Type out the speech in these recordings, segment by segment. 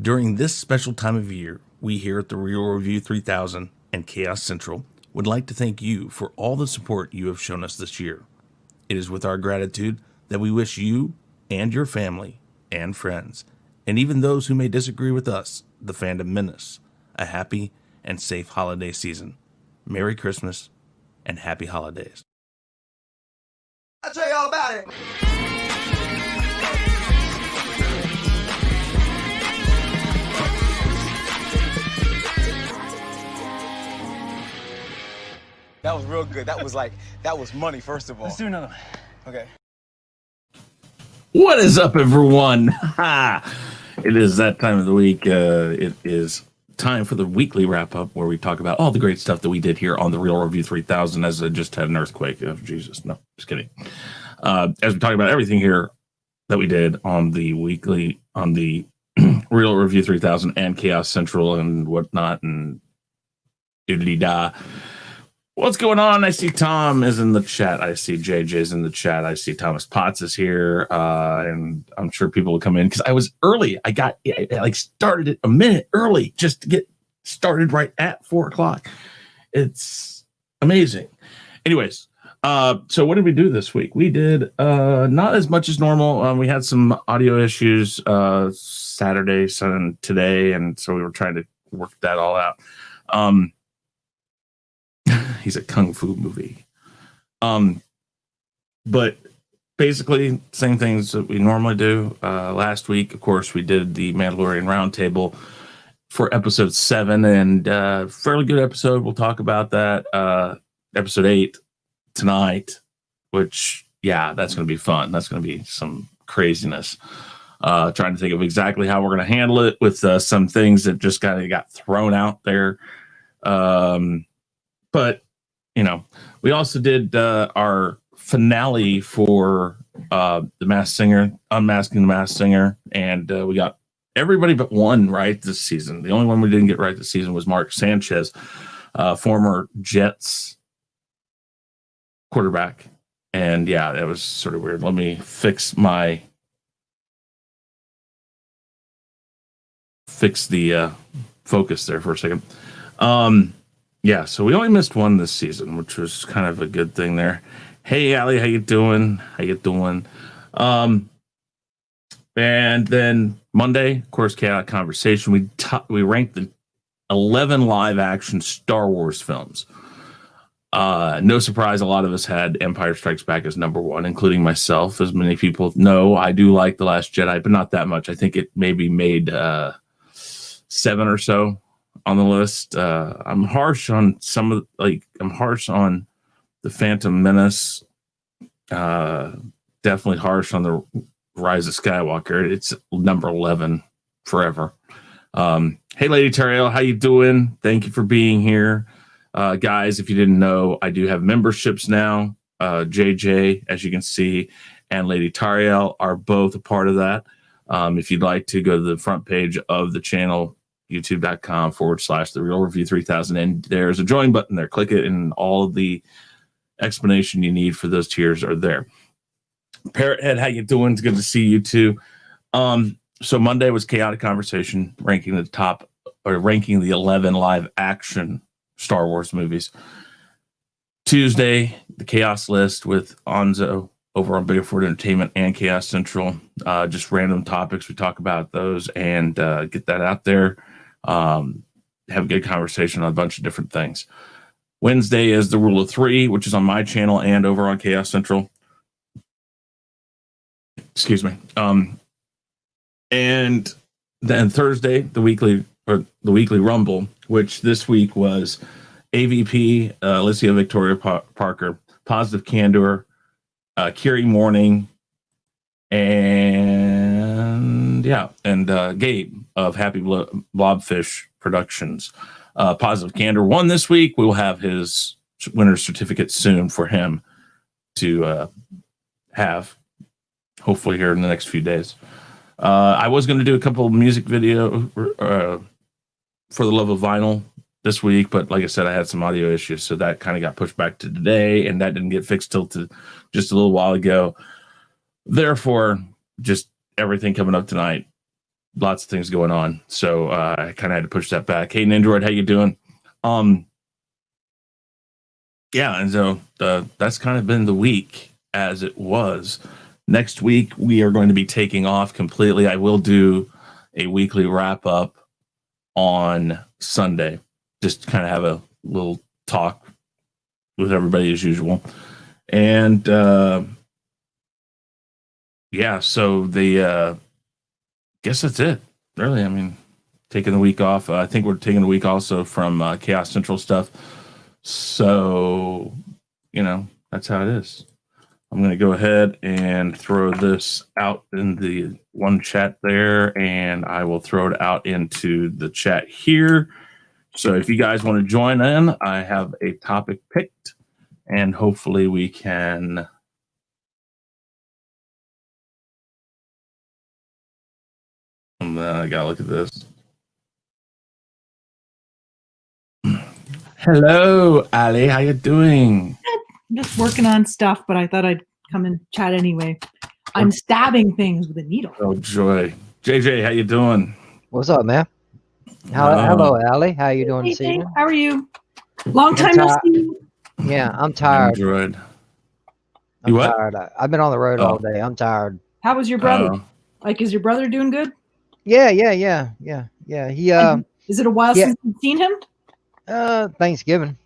During this special time of year, we here at the Real Review 3000 and KHAOS Central would like to thank you for all the support you have shown us this year. It is with our gratitude that we wish you and your family and friends, and even those who may disagree with us, the fandom menace, a happy and safe holiday season. Merry Christmas and happy holidays. I'll tell you all about it. That was real good. That was money, first of all. Let's do another one. Okay. What is up, everyone? It is that time of the week. It is time for the weekly wrap-up where we talk about all the great stuff that we did here on the Real Review 3000 as I just had an earthquake. Oh, Jesus. No, just kidding. As we talk about everything here that we did on the weekly, on the Real Review 3000 and KHAOS Central and whatnot and doodly-da. What's going on? I see Tom is in the chat. I see JJ's in the chat. I see Thomas Potts is here. And I'm sure people will come in because I was early. I started it a minute early just to get started right at 4 o'clock. It's amazing. Anyways, so what did we do this week? We did not as much as normal. We had some audio issues Saturday, Sunday, today, and so we were trying to work that all out. He's a kung fu movie. But basically, same things that we normally do. Last week, of course, we did the Mandalorian Roundtable for episode 7, and fairly good episode. We'll talk about that. Episode 8 tonight, which, yeah, that's going to be fun. That's going to be some craziness. Trying to think of exactly how we're going to handle it with some things that just kind of got thrown out there. But, you know, we also did our finale for The Masked Singer, Unmasking the Masked Singer, and we got everybody but one right this season. The only one we didn't get right this season was Mark Sanchez, former Jets quarterback. And, yeah, that was sort of weird. Let me fix the focus there for a second. Yeah, so we only missed one this season, which was kind of a good thing there. Hey, Allie, how you doing? How you doing? And then Monday, of course, Chaotic Conversation. We ranked the 11 live-action Star Wars films. No surprise, a lot of us had Empire Strikes Back as number one, including myself. As many people know, I do like The Last Jedi, but not that much. I think it maybe made 7 or so on the list. I'm harsh on I'm harsh on the Phantom Menace. Definitely harsh on the Rise of Skywalker. It's number 11 forever. Hey, Lady Tariel, how you doing? Thank you for being here. Guys, if you didn't know, I do have memberships now. JJ, as you can see, and Lady Tariel are both a part of that. If you'd like to go to the front page of the channel, youtube.com/The Real Review 3000, and there's a join button there. Click it, and all of the explanation you need for those tiers are there. Parrothead, how you doing? It's good to see you too. So Monday was Chaotic Conversation, ranking the 11 live action Star Wars movies. Tuesday, the KHAOS list with Nzo over on Biggerford Entertainment and KHAOS Central. Just random topics. We talk about those and get that out there. Have a good conversation on a bunch of different things. Wednesday is the Rule of Three, which is on my channel and over on KHAOS Central. Excuse me. And then Thursday, the weekly Rumble, which this week was AVP, Alysia Victoria Parker, Positive Candor, Kiri Morning, and Gabe of Happy Blobfish Productions. Positive Candor won this week. We will have his winner's certificate soon for him to have, hopefully here in the next few days. I was going to do a couple of music video for the love of vinyl this week, but like I said, I had some audio issues, so that kind of got pushed back to today, and that didn't get fixed till just a little while ago. Therefore, just everything coming up tonight lots of things going on, so I kind of had to push that back. Hey, Nindroid, how you doing? Yeah, and so that's kind of been the week as it was. Next week we are going to be taking off completely. I will do a weekly wrap up on Sunday, just kind of have a little talk with everybody as usual. And yeah, so the guess that's it. Really, I mean, taking the week off. I think we're taking the week also from Chaos Central stuff. So, that's how it is. I'm going to go ahead and throw this out in the one chat there, and I will throw it out into the chat here. So if you guys want to join in, I have a topic picked, and hopefully we can... I got to look at this. Hello, Ali. How you doing? I'm just working on stuff, but I thought I'd come and chat anyway. I'm stabbing things with a needle. Oh, joy. JJ, how you doing? What's up, man? Hello, Allie. How you doing this evening? How are you? Long time no see. Yeah, I'm tired. Android. I'm tired. I've been on the road all day. I'm tired. How was your brother? Is your brother doing good? Yeah. He Is it a while since you've seen him? Thanksgiving.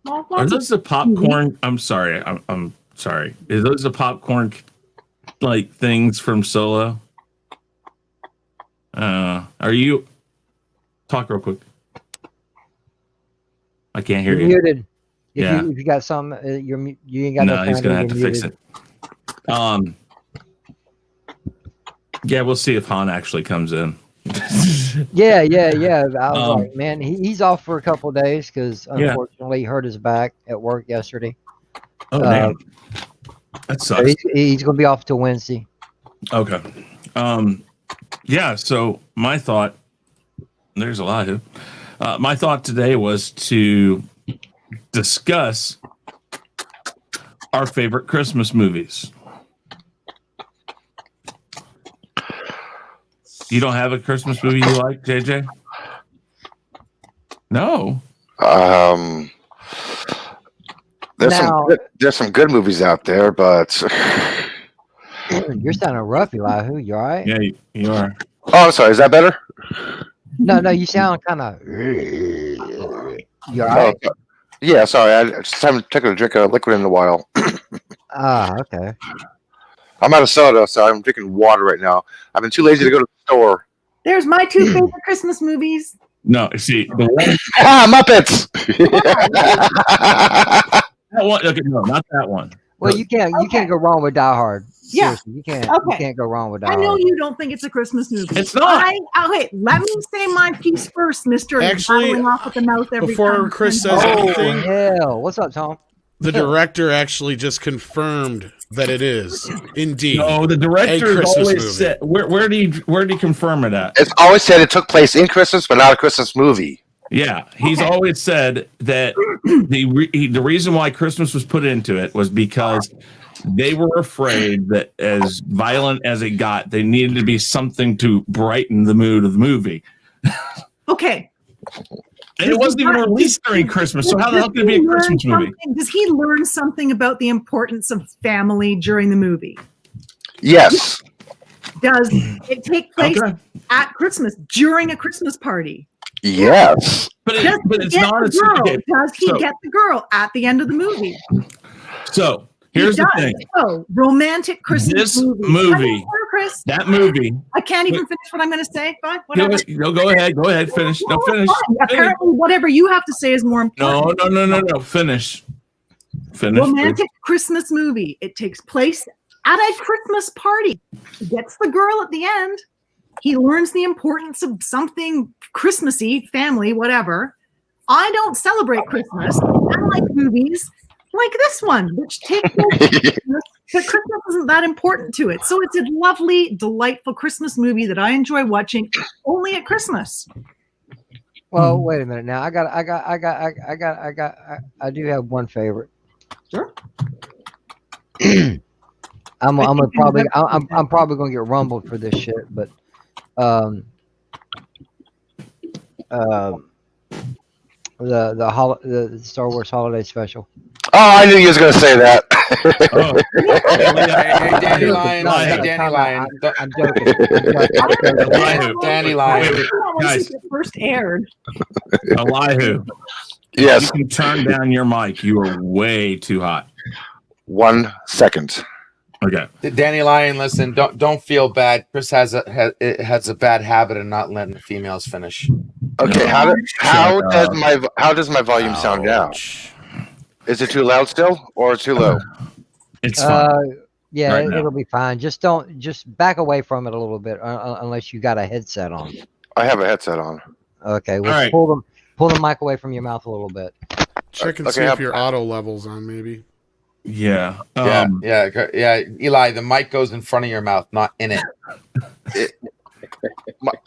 Well, are those the popcorn? I'm sorry. I'm sorry. Is those the popcorn like things from Solo? Are you talk real quick? I can't hear you. Muted. Yeah. If you got some, you ain't got no. He's gonna have to fix it. Yeah, we'll see if Han actually comes in. Yeah. I was like, man, he's off for a couple of days because unfortunately he hurt his back at work yesterday. Oh, man. That sucks. So he's going to be off till Wednesday. Okay. Yeah, so my thought, there's Elihu. My thought today was to discuss our favorite Christmas movies. You don't have a Christmas movie you like, JJ? No. There's some good movies out there, but you're sounding rough, Elihu. You all right? Yeah, you are. Oh, I'm sorry. Is that better? No, you sound kind of. You all right? Yeah, sorry. I just haven't taken a drink of liquid in a while. Okay. I'm out of soda, so I'm drinking water right now. I've been too lazy to go to the store. There's my two favorite Christmas movies. No, see the one. Muppets. That one. Okay, no, not that one. Well, you can't go wrong with Die Hard. Yeah, seriously, you can't go wrong with Die Hard. I know you don't think it's a Christmas movie. It's not. Okay, let me say my piece first, Mister. Actually, off with the mouth every before time. Chris says anything, hell, what's up, Tom? the director actually just confirmed that it is indeed. No, the director Christmas always movie. said. Where did he confirm it at? It's always said it took place in Christmas, but not a Christmas movie. Yeah, he's always said that the reason why Christmas was put into it was because they were afraid that as violent as it got, they needed to be something to brighten the mood of the movie. Okay. And it wasn't even released during Christmas, so how the hell could it be a Christmas movie? Does he learn something about the importance of family during the movie? Yes. Does it take place at Christmas, during a Christmas party? Yes. But it's not Does he get the girl at the end of the movie? So here's the thing. Oh, romantic Christmas movie. Chris, that movie. I can't even finish what I'm going to say. Fine, whatever. No, go ahead. Finish. No, finish. Apparently, whatever you have to say is more important. No. Finish. Romantic Christmas movie. It takes place at a Christmas party. He gets the girl at the end. He learns the importance of something Christmassy, family, whatever. I don't celebrate Christmas. I like movies like this one, which take place at Christmas, but Christmas isn't that important to it. So it's a lovely, delightful Christmas movie that I enjoy watching only at Christmas. Well, wait a minute now. I do have one favorite. Sure. I'm probably gonna get rumbled for this shit, but the Star Wars Holiday Special. Oh, I knew you was gonna say that. Hey, Danny Lion. Hey, Danny Lion. I'm joking. Danny Lion. Guys, it first aired. Elihu. Yes. You can turn down your mic. You are way too hot. 1 second. Okay. Danny Lion, listen. Don't feel bad. Chris has a bad habit of not letting the females finish. Okay. How does my volume sound now? Is it too loud still or too low? It's fine. Yeah, Right now. it'll be fine. Just back away from it a little bit, unless you got a headset on. I have a headset on. Okay, well, All right. pull the mic away from your mouth a little bit. Check and Okay, see if your auto level's on, maybe. Yeah. Yeah. Eli, the mic goes in front of your mouth, not in it.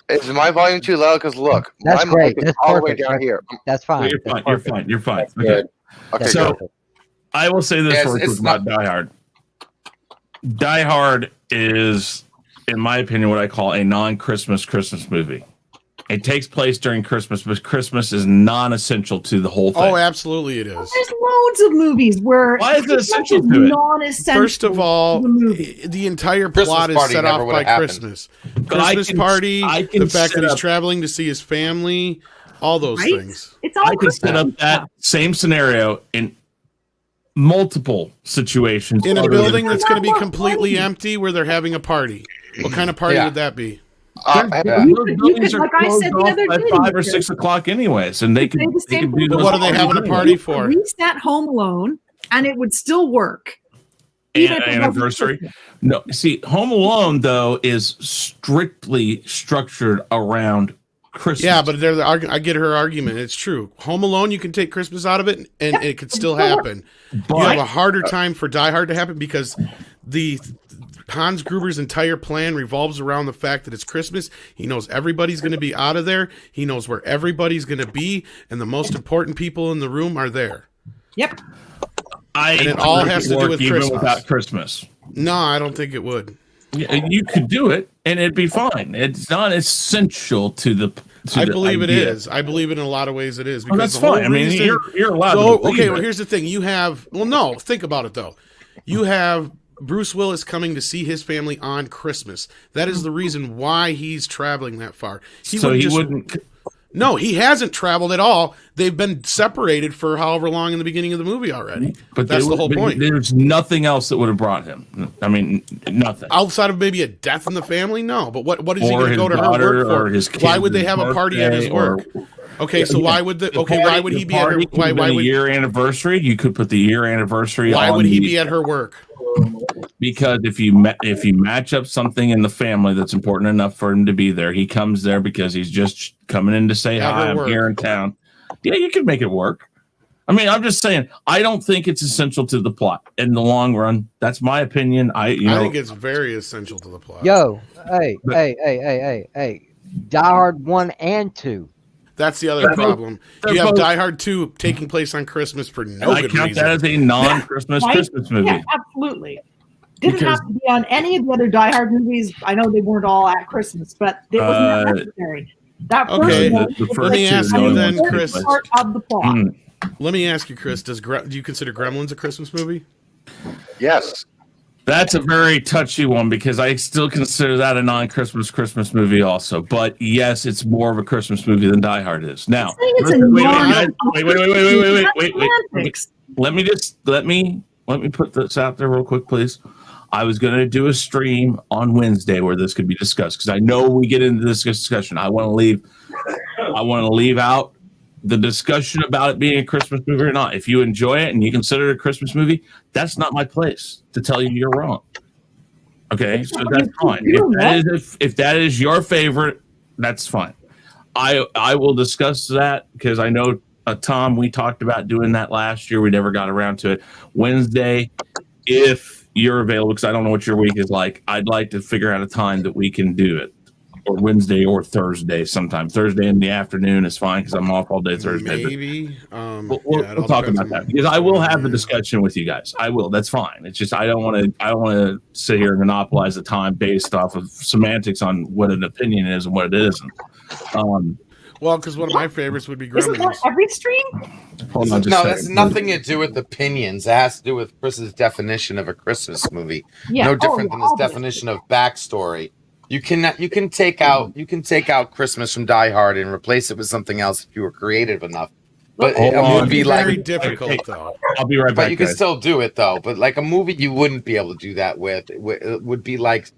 Is my volume too loud? Because look, That's my great. mic is That's all the way perfect. down here. That's fine. You're fine. That's perfect. You're fine. That's Okay. good. Okay, So go. I will say this Yes, real quick it's about Die Hard. Die Hard is, in my opinion, what I call a non-Christmas movie. It takes place during Christmas, but Christmas is non-essential to the whole thing. Oh, absolutely it is. There's loads of movies where Why is it Christmas essential is to it? non-essential. First of all, to the movie. the entire Christmas plot is party set never off would've by happened. Christmas. But I Christmas can- party, I can the fact set that he's up- traveling to see his family, all those Right? things. It's all I can set up that same scenario in multiple situations. In a other than- building that's going to be Not completely funny. empty where they're having a party. What kind of party Yeah. would that be? Those You buildings could, are like I closed said the off other by day, 5 or Chris. 6 o'clock anyways, and they Say can the same do thing But those what are they all having a night. party for? Reset Home Alone, and it would still work. Even if it wasn't Anniversary. Christmas. No, see, Home Alone though is strictly structured around Christmas. Yeah, but I get her argument. It's true. Home Alone, you can take Christmas out of it, and it could still happen. You have a harder time for Die Hard to happen because the Hans Gruber's entire plan revolves around the fact that it's Christmas. He knows everybody's going to be out of there. He knows where everybody's going to be, and the most important people in the room are there. Yep. And it all has to do with even Christmas. without Christmas. No, I don't think it would. Yeah, you could do it, and it'd be fine. It's not essential to the. I believe it idea. is. I believe in a lot of ways it is. Oh, that's the whole fine. I mean, reason- you're allowed So, to believe okay, well, it. here's the thing. You have, well, no, think about it, though. You have Bruce Willis coming to see his family on Christmas. That is the reason why he's traveling that far. So he wouldn't. No, he hasn't traveled at all. They've been separated for however long in the beginning of the movie already. But that's the whole point. There's nothing else that would have brought him. I mean, nothing. Outside of maybe a death in the family, no. But what is he Or going to his go to her daughter work for? or his Why kid's would they have a party at his birthday or- work? Okay, so why would why would he be at her? Why would would year anniversary? You could put the year anniversary. why on would he the- be at her work? Because if you match up something in the family that's important enough for him to be there, he comes there because he's just coming in to say At hi. her I'm work. here in town. Yeah, you can make it work. I mean, I'm just saying. I don't think it's essential to the plot in the long run. That's my opinion. I think it's very essential to the plot. Yo, hey. Die Hard 1 and 2. That's the other problem. You have Die Hard 2 taking place on Christmas for no I good count reason. that as a non-Christmas Right? Christmas movie. Yeah, absolutely. Didn't Because- have to be on any of the other Die Hard movies. I know they weren't all at Christmas, but it wasn't that necessary. That first Okay, one, the it first was me two ask are you the then, only ones Chris. that part of the plot. Mm. Let me ask you, Chris, do you consider Gremlins a Christmas movie? Yes. That's a very touchy one because I still consider that a non-Christmas movie also. But yes, it's more of a Christmas movie than Die Hard is. Now, I think it's a wait. Let me put this out there real quick, please. I was going to do a stream on Wednesday where this could be discussed because I know we get into this discussion. I want to leave out the discussion about it being a Christmas movie or not. If you enjoy it and you consider it a Christmas movie, that's not my place to tell you you're wrong. Okay, so that's fine. If that is your favorite, that's fine. I will discuss that because I know Tom, we talked about doing that last year. We never got around to it. Wednesday, if you're available, because I don't know what your week is like, I'd like to figure out a time that we can do it. Or Wednesday or Thursday sometime. Thursday in the afternoon is fine because I'm off all day Thursday. Maybe. We'll talk about that because I will have the discussion with you guys. I will. That's fine. It's just I don't want to sit here and monopolize the time based off of semantics on what an opinion is and what it isn't. Well, because one of my favorites would be Isn't that Gremlins. every stream? Hold on, just No, a that's second. nothing to do with opinions. It has to do with Chris's definition of a Christmas movie. Yeah. No Oh, different than his obviously. definition of backstory. You can take out Christmas from Die Hard and replace it with something else if you were creative enough. But Hold a on. movie Very like difficult, though. I'll be right but back, you can guys. still do it though. But like a movie you wouldn't be able to do that with would be like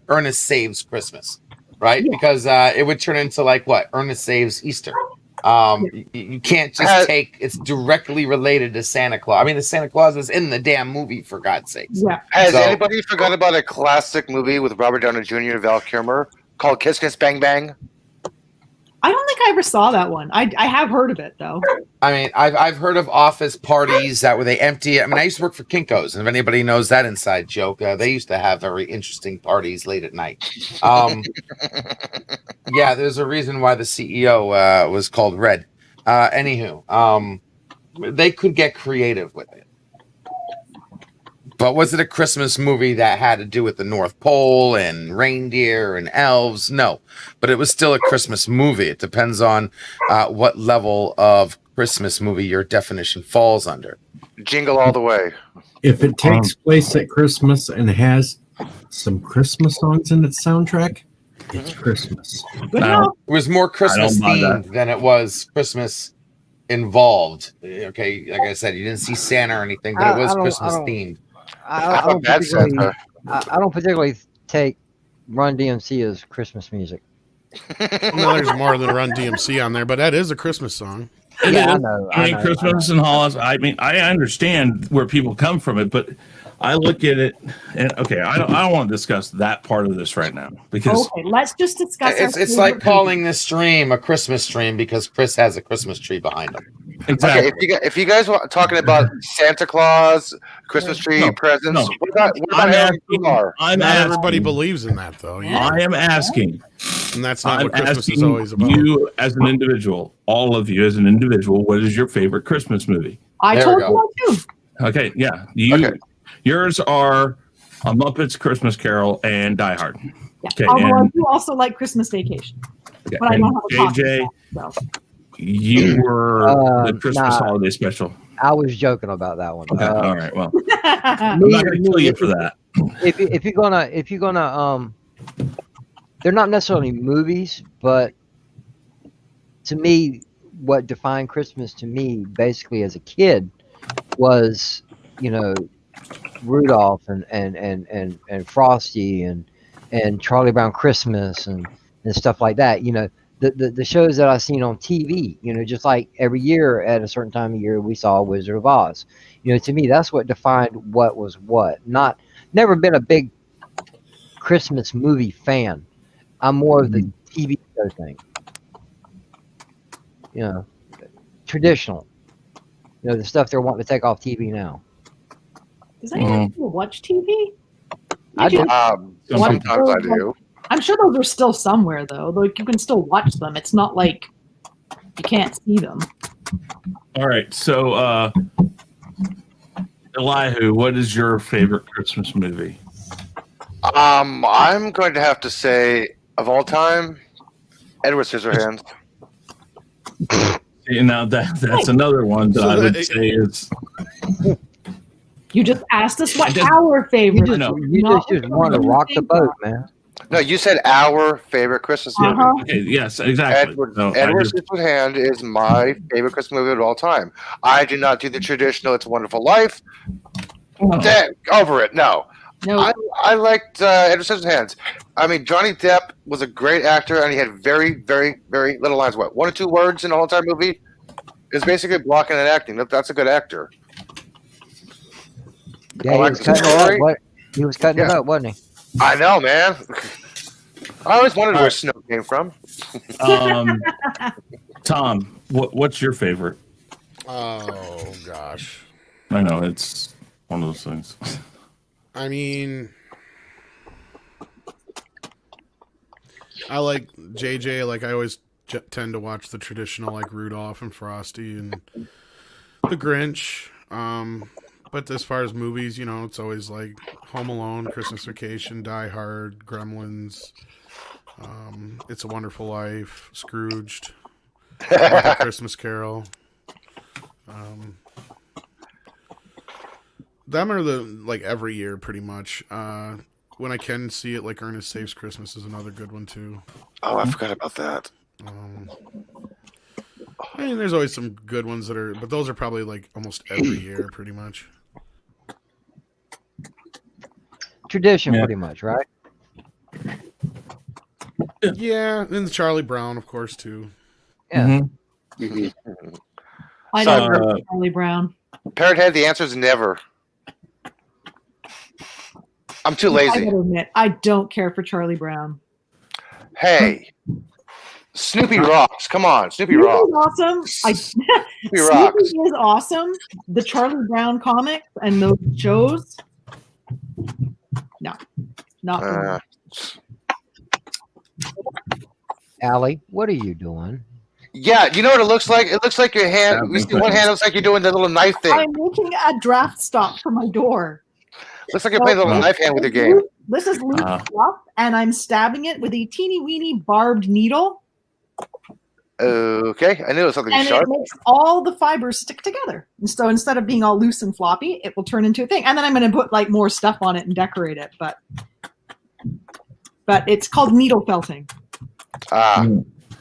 Ernest Saves Christmas, right? Yeah. Because it would turn into like what? Ernest Saves Easter. You can't just take it's directly related to Santa Claus. I mean, the Santa Claus is in the damn movie, for God's sakes. Yeah. Has So- anybody forgot about a classic movie with Robert Downey Jr. and Val Kilmer called Kiss Kiss Bang Bang? I don't think I ever saw that one. I have heard of it though. I mean, I've heard of office parties that where they empty. I mean, I used to work for Kinko's, and if anybody knows that inside joke, they used to have very interesting parties late at night. Yeah, there's a reason why the CEO was called Red. Anywho, they could get creative with it. But was it a Christmas movie that had to do with the North Pole and reindeer and elves? No, but it was still a Christmas movie. It depends on what level of Christmas movie your definition falls under. Jingle All the Way. If it takes place at Christmas and has some Christmas songs in its soundtrack, it's Christmas. Good Now- enough. It was more Christmas buy that. themed than it was Christmas involved. Okay, like I said, you didn't see Santa or anything, but it was Christmas themed. I I'm a don't bad particularly, Santa. I don't particularly take Run DMC as Christmas music. No, there's more than Run DMC on there, but that is a Christmas song. It Yeah, I is. know. I mean, Christmas and holidays. I mean, I understand where people come from it, but I look at it and okay, I don't want to discuss that part of this right now because Okay, let's just discuss. our It's favorite like movie. calling this stream a Christmas stream because Chris has a Christmas tree behind him. exactly. Okay, if you guys want talking about Santa Claus, Christmas tree No, presents, no. what about I'm Harry asking. Kumar? I'm Not asking. everybody believes in that, though. Yeah. I am asking. And that's not I'm what Christmas is asking always about. you as an individual, all of you as an individual, what is your favorite Christmas movie? I There told we go. you too. Okay, yeah, Okay. yours are A Muppet's Christmas Carol and Die Hard. Yeah. Okay, Although I and- do also like Christmas Vacation, Okay, but I and don't have a copy JJ, of that, so. you were the Christmas nah. holiday special. I was joking about that one. Okay, all right. Well, me- I'm not going to kill you for that. if you're gonna they're not necessarily movies, but to me, what defined Christmas to me, basically as a kid, was Rudolph and Frosty and Charlie Brown Christmas and stuff like that. The shows that I've seen on TV. Just like every year at a certain time of year we saw Wizard of Oz. To me that's what defined what was what. Never been a big Christmas movie fan. I'm more of the TV show thing. Traditional. The stuff they're wanting to take off TV now. Does anyone still watch TV? I do. Sometimes I do. I'm sure those are still somewhere though. Like you can still watch them. It's not like you can't see them. All right. So, Elihu, what is your favorite Christmas movie? I'm going to have to say, of all time, Edward Scissorhands. Now that's another one that I would say is. You just asked us what I just- our favorite. You is, just not want to what rock you the think boat, of. man. No, you said our favorite Christmas movie. Uh-huh. Okay. Yes. Exactly. Edward, So I Edward just- Scissorhands is my favorite Christmas movie of all time. I do not do the traditional "It's a Wonderful Life." Damn, over it. No, No, I liked Edward Scissorhands. I mean, Johnny Depp was a great actor, and he had very, very, very little lines. What, 1 or 2 words in the whole entire movie? It's basically blocking and acting. That's a good actor. Yeah, I he like was the cutting it story. up. He was cutting it Yeah. up, wasn't he? I know, man. I always wondered where snow came from. Tom, what's your favorite? Oh gosh. I know it's one of those things. I mean, I like JJ. Like I always tend to watch the traditional, like Rudolph and Frosty and the Grinch. But as far as movies, it's always like Home Alone, Christmas Vacation, Die Hard, Gremlins, It's a Wonderful Life, Scrooged. Muppet Christmas Carol. Them are the like every year pretty much. When I can see it, like Ernest Saves Christmas is another good one too. Oh, I forgot about that. I mean, there's always some good ones that are, but those are probably like almost every year, pretty much. Tradition, pretty much, right? Yeah, and the Charlie Brown, of course, too. Yeah. I don't know Charlie Brown. Parrot Head, the answer is never. I'm too I lazy. gotta admit, I don't care for Charlie Brown. Hey, Snoopy rocks. Come on, Snoopy Snoopy's rocks. awesome. Snoopy Snoopy rocks. is awesome. The Charlie Brown comics and those shows. No, not for me. Allie, what are you doing? Yeah, you know what it looks like? It looks like your hand. You see one hand looks like you're doing the little knife thing. I'm making a draft stop for my door. Looks like you're playing the little knife hand with your game. This is loose fluff, and I'm stabbing it with a teeny weeny barbed needle. Okay, I knew it was something And sharp. it makes all the fibers stick together. And so instead of being all loose and floppy, it will turn into a thing. And then I'm going to put like more stuff on it and decorate it. But it's called needle felting.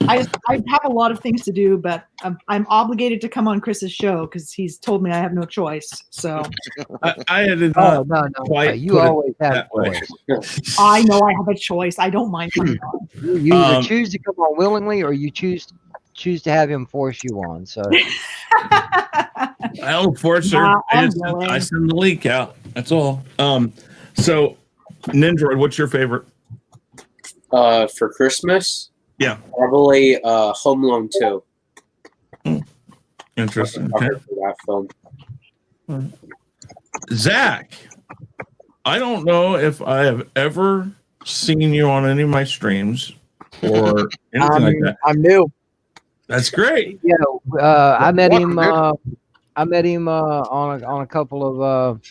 I have a lot of things to do, but I'm obligated to come on Chris's show because he's told me I have no choice. So I did No, not no. quite You put it always have a that way. choice. I know I have a choice. I don't mind coming on. You either choose to come on willingly or you choose to have him force you on. So I don't force her. Nah, I I'm send the link out. That's all. So Nindroid, what's your favorite? For Christmas? Yeah. Probably Home Alone 2. Interesting. For Okay. that film. Zach, I don't know if I have ever seen you on any of my streams or anything like that. I'm new. That's great. yeah, I met him. I met him on a couple of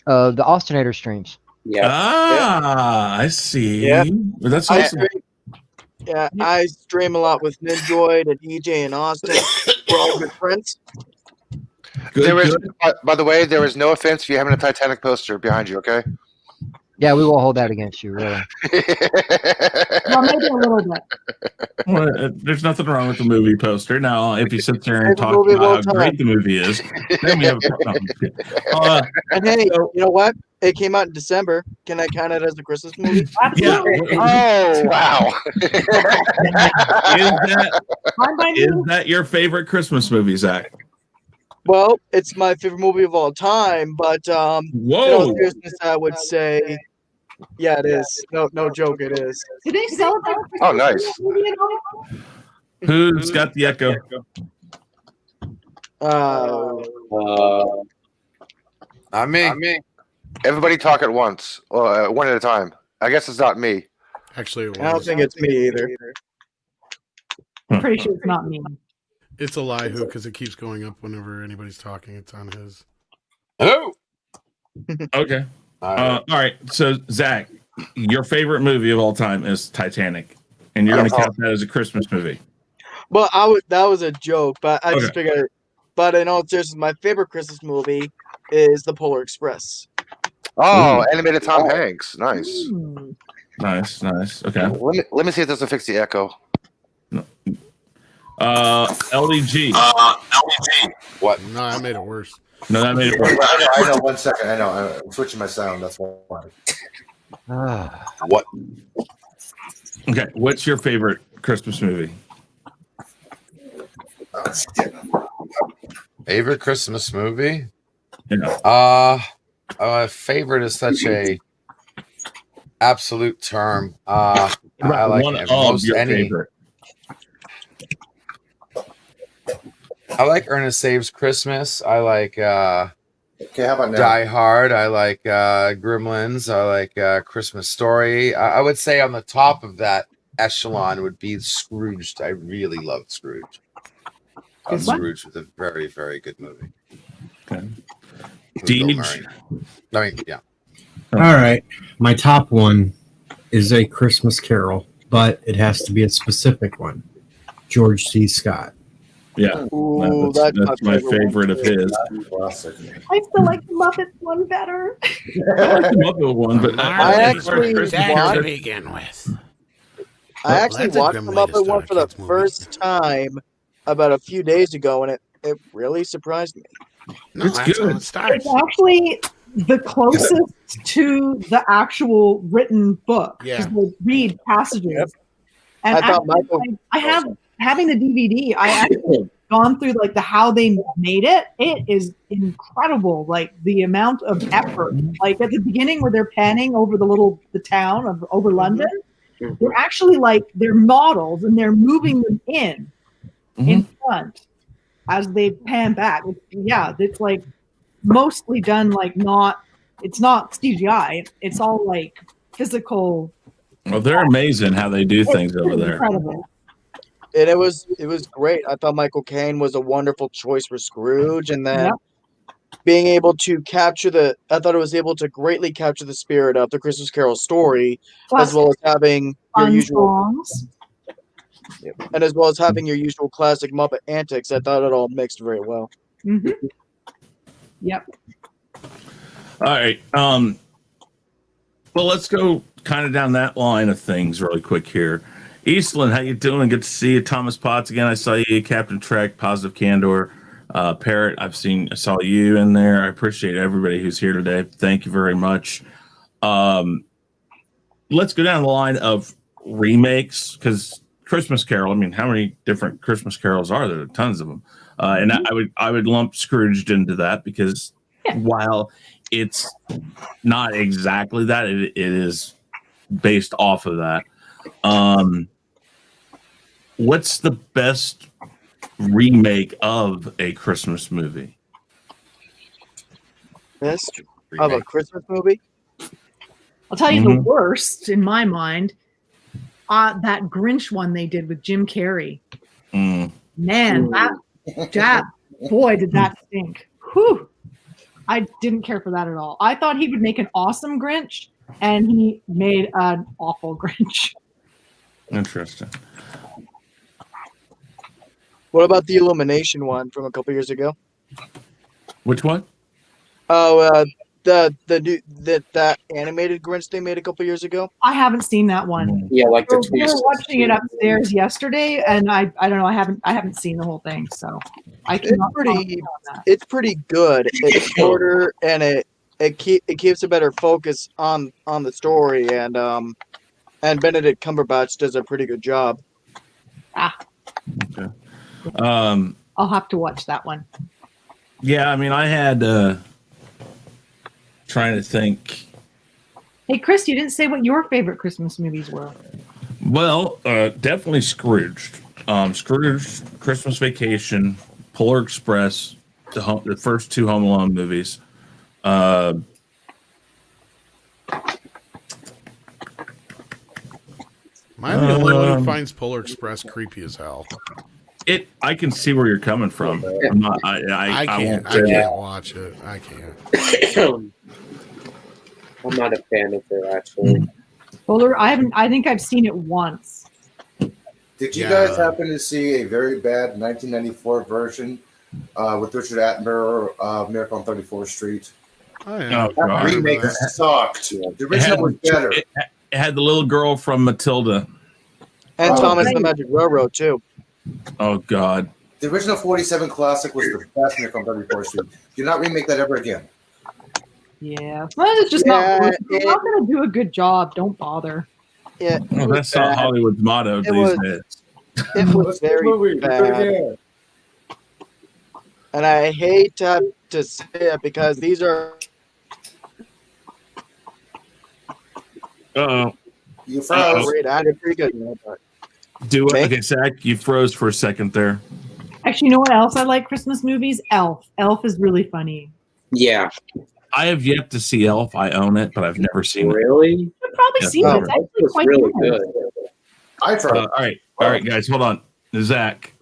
the Austinator streams. Yeah. I see. Yeah. Well, that's I awesome. I stream a lot with Nindroid and EJ and Austin. We're all good friends. Good, There is, good. by the way, there is no offense if you having a Titanic poster behind you. Okay. Yeah, we won't hold that against you, really. Well, maybe a little bit. Well, there's nothing wrong with the movie poster. Now, if you sit there and Favorite talk movie of all about how time. great the movie is, then we have a problem. And hey, you know what? It came out in December. Can I count it as a Christmas movie? Yeah. Oh wow! Is that your favorite Christmas movie, Zach? Well, it's my favorite movie of all time, but in all Whoa! seriousness, I would say, yeah, it is. No joke, it is. Do they celebrate Christmas Oh, nice. movie at all? Who's got the echo? Not me. Everybody talk at once, one at a time. I guess it's not me. Actually, it I don't was. think it's me either. I'm pretty sure it's not me. It's Elihu because it keeps going up whenever anybody's talking. It's on his. Hello. Okay. All right. So, Zach, your favorite movie of all time is Titanic, and you're going to count that as a Christmas movie. Well, that was a joke, but I just figured. But in all seriousness, my favorite Christmas movie is The Polar Express. Oh, animated Tom Hanks. Nice. Nice. Okay. Let me see if this will fix the echo. LDG. What? No, I made it worse. No, that made it worse. I know. 1 second. I know. I'm switching my sound. That's why. What? Okay. What's your favorite Christmas movie? Favorite Christmas movie? Yeah. Favorite is such a absolute term. I like one of most your any. favorite. I like Ernest Saves Christmas. I like Okay, how about now? Die Hard. I like Gremlins. I like Christmas Story. I would say on the top of that echelon would be Scrooge. I really loved Scrooge. Scrooge was a very, very good movie. Okay. Deej. I mean, yeah. All right. My top one is A Christmas Carol, but it has to be a specific one. George C. Scott. Yeah, Ooh, that's my favorite of his. Classic. I still like the Muppets one better. I like the Muppet one, but I actually to begin with. I actually That's a watched the grim way to Muppet start one a for the kid's movie. first time about a few days ago, and it really surprised me. No, It's that's good. how it starts. It's actually the closest to the actual written book. Yeah. 'Cause they read passages. Yep. And I thought actually, Michael- I have having the DVD. I actually gone through like how they made it. It is incredible. Like the amount of effort. Like at the beginning where they're panning over the town of over London, they're actually like they're models and they're moving them in front as they pan back. It's like mostly done like it's not CGI. It's all like physical. Well, they're amazing how they do things over there. Incredible. And it was great. I thought Michael Caine was a wonderful choice for Scrooge, and then being able to I thought it was able to greatly capture the spirit of the Christmas Carol story, as well as having your usual songs. and as well as having your usual classic Muppet antics. I thought it all mixed very well. Mm-hmm. Yep. All right. Well, let's go kind of down that line of things really quick here. Eastland, how you doing? Good to see you. Thomas Potts again. I saw you. Captain Trek, Positive Candor, Parrot. I saw you in there. I appreciate everybody who's here today. Thank you very much. Let's go down the line of remakes because Christmas Carol. I mean, how many different Christmas carols are there? Tons of them. And I would lump Scrooged into that because while it's not exactly that, it is based off of that. What's the best remake of a Christmas movie? Best of a Christmas movie? I'll tell you the worst in my mind. That Grinch one they did with Jim Carrey. Man, that boy did that stink. Whew. I didn't care for that at all. I thought he would make an awesome Grinch, and he made an awful Grinch. Interesting. What about the Illumination one from a couple years ago? Which one? Oh, that animated Grinch they made a couple years ago. I haven't seen that one. Yeah, like the We were watching it upstairs yesterday, and I don't know. I haven't seen the whole thing, so I cannot comment on that. It's pretty good. It's shorter and it keeps a better focus on the story, and Benedict Cumberbatch does a pretty good job. Okay. I'll have to watch that one. Yeah, I mean, I had trying to think. Hey, Chris, you didn't say what your favorite Christmas movies were. Well, definitely Scrooged. Scrooged, Christmas Vacation, Polar Express, the first two Home Alone movies. Am I the only one who finds Polar Express creepy as hell? I can see where you're coming from. I'm not. I can't watch it. I can't. I'm not a fan of her actually. Polar, I think I've seen it once. Did you guys happen to see a very bad 1994 version with Richard Attenborough of Miracle on 34th Street? Oh, yeah. That remake sucked. The original was better. It had the little girl from Matilda. And Thomas the Magic Railroad, too. Oh, God. The original 47 classic was the best Miracle on 34th Street. Do not remake that ever again. Yeah. Well, it's just not worth it. You're not going to do a good job. Don't bother. Yeah. Well, that's not Hollywood's motto these days. It was very bad. And I hate to say it because these are... Uh-oh. You froze. Great. I did pretty good. Do it. Okay, Zach, you froze for a second there. Actually, you know what else I like Christmas movies? Elf. Elf is really funny. Yeah. I have yet to see Elf. I own it, but I've never seen it. Really? You've probably seen it. It's actually quite really good. I tried. All right, guys, hold on. Zach,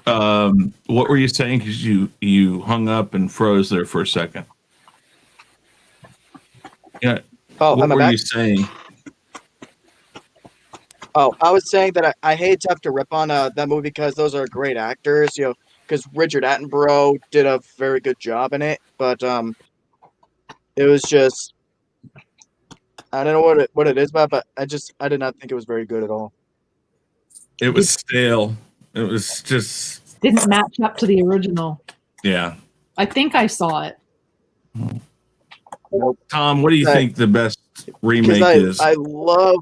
what were you saying? Because you hung up and froze there for a second. Yeah. Oh, what am I were back? you saying? Oh, I was saying that I hate to have to rip on that movie because those are great actors, because Richard Attenborough did a very good job in it, but it was just I don't know what it is about, but I did not think it was very good at all. It was stale. It was just Didn't match up to the original. yeah. I think I saw it. Tom, what do you think the best remake is? I love.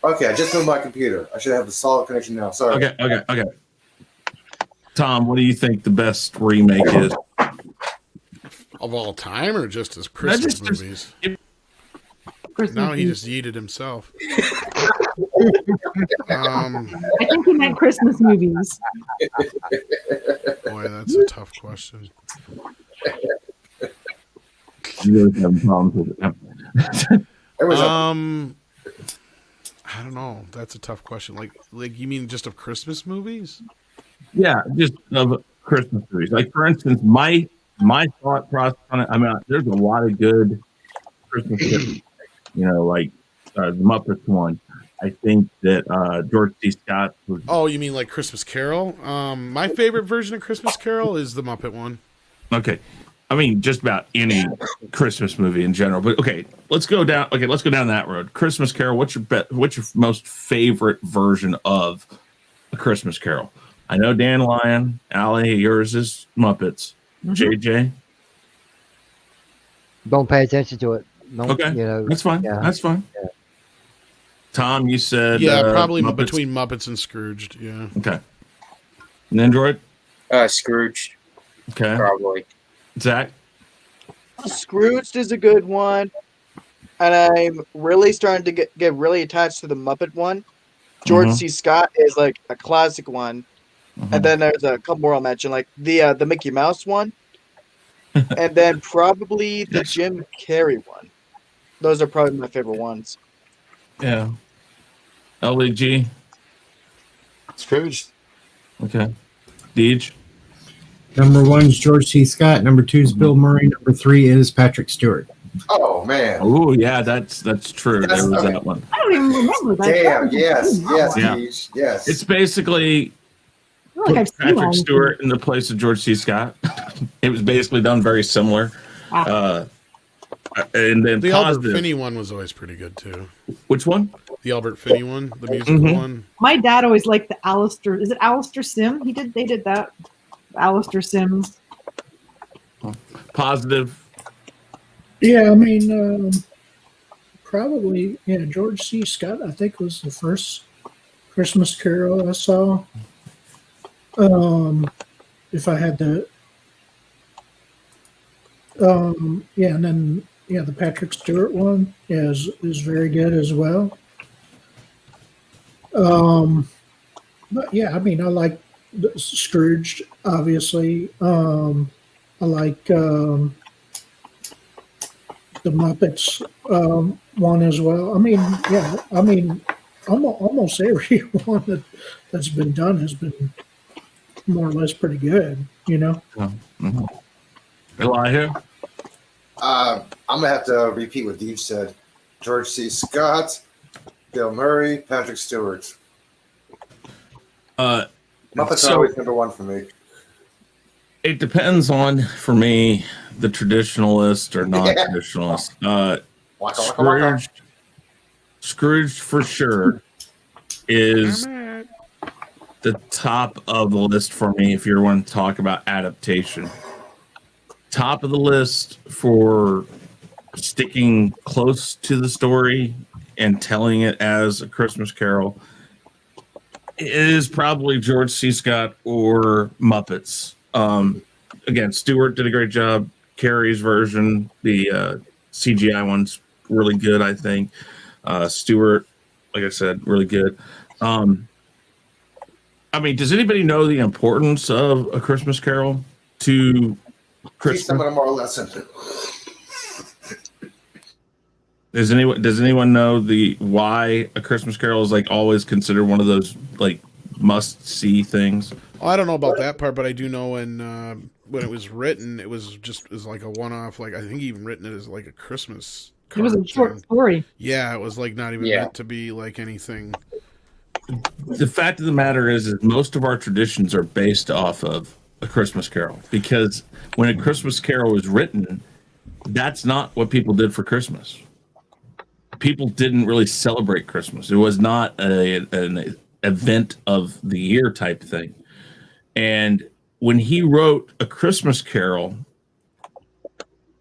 Okay, I just moved my computer. I should have a solid connection now. Sorry. Okay. Tom, what do you think the best remake is? Of all time, or just as Christmas movies? Now he just yeeted himself. I think he meant Christmas movies. Boy, that's a tough question. You guys have problems with it. I don't know. That's a tough question. Like you mean just of Christmas movies? Yeah, just of Christmas movies. Like for instance, my thought process on it. I mean, there's a lot of good Christmas movies. Like the Muppets one. I think that George C. Scott was. Oh, you mean like Christmas Carol? My favorite version of Christmas Carol is the Muppet one. Okay. I mean, just about any Christmas movie in general. But okay, let's go down. Okay, let's go down that road. Christmas Carol. What's your most favorite version of A Christmas Carol? I know Dandelion, Allie, yours is Muppets. JJ. Don't pay attention to it. Don't, okay, that's fine. Yeah. That's fine. Yeah. Tom, you said probably Muppets. Between Muppets and Scrooged. Yeah. Okay. Nindroid. Scrooge. Okay. Probably. Zach? Scrooged is a good one, and I'm really starting to get really attached to the Muppet one. George C. Scott is like a classic one, and then there's a couple more I'll mention, like the Mickey Mouse one, and then probably the Jim Carrey one. Those are probably my favorite ones. Yeah. LDG? Scrooge. Okay. Deej? Number 1 is George C. Scott. Number 2 is Bill Murray. Number 3 is Patrick Stewart. Oh man. Oh yeah, that's true. There was that one. I don't even remember that. Damn. Yes. Yeah. Yes. It's basically Patrick Stewart in the place of George C. Scott. It was basically done very similar. And then the Albert Finney one was always pretty good too. Which one? The Albert Finney one, the musical one. My dad always liked the Alistair. Is it Alistair Sim? They did that. Alistair Sims. Positive. Yeah, I mean, probably, George C. Scott, I think, was the first Christmas Carol I saw. If I had to, and then, the Patrick Stewart one is very good as well. But yeah, I mean, I like Scrooge, obviously. I like the Muppets one as well. I mean, almost every one that's been done has been more or less pretty good, Elihu? I'm gonna have to repeat what Deej said. George C. Scott, Bill Murray, Patrick Stewart. Muppets are always number 1 for me. It depends on, for me, the traditionalist or non-traditionalist. Scrooge for sure is the top of the list for me if you want to talk about adaptation. Top of the list for sticking close to the story and telling it as a Christmas Carol is probably George C. Scott or Muppets. Again, Stewart did a great job. Carrie's version, the CGI one's really good, I think. Stewart, like I said, really good. I mean, does anybody know the importance of A Christmas Carol to Christmas? Teach someone a moral lesson. Does anyone know why A Christmas Carol is like always considered one of those like must see things? Oh, I don't know about that part, but I do know when it was written, it was like a one off. Like I think he even written it as like a Christmas It was a short story. Yeah, it was like not even meant to be like anything. The fact of the matter is most of our traditions are based off of A Christmas Carol, because when A Christmas Carol was written, that's not what people did for Christmas. People didn't really celebrate Christmas. It was not an event of the year type thing. And when he wrote A Christmas Carol,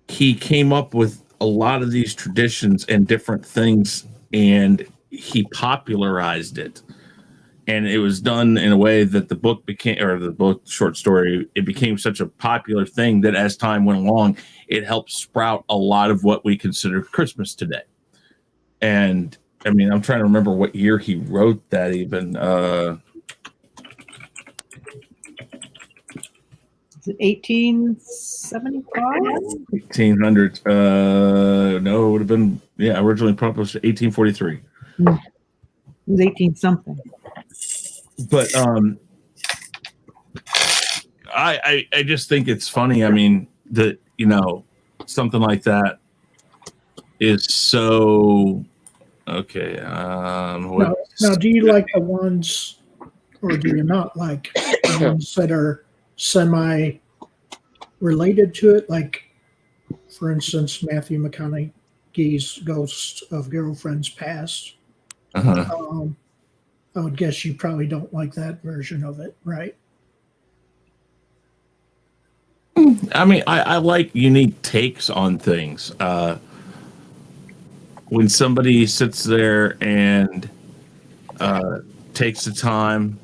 he came up with a lot of these traditions and different things, and he popularized it. And it was done in a way that the book became, or the book short story, it became such a popular thing that as time went along, it helped sprout a lot of what we consider Christmas today. And I mean, I'm trying to remember what year he wrote that even. Is it 1875? 1800s. No, it would have been, originally published 1843. It was 18 something. But I just think it's funny. I mean, that, something like that is so okay. Now, do you like the ones, or do you not like the ones that are semi-related to it? Like, for instance, Matthew McConaughey's Ghost of Girlfriends Past. I would guess you probably don't like that version of it, right? I mean, I like unique takes on things. When somebody sits there and takes the time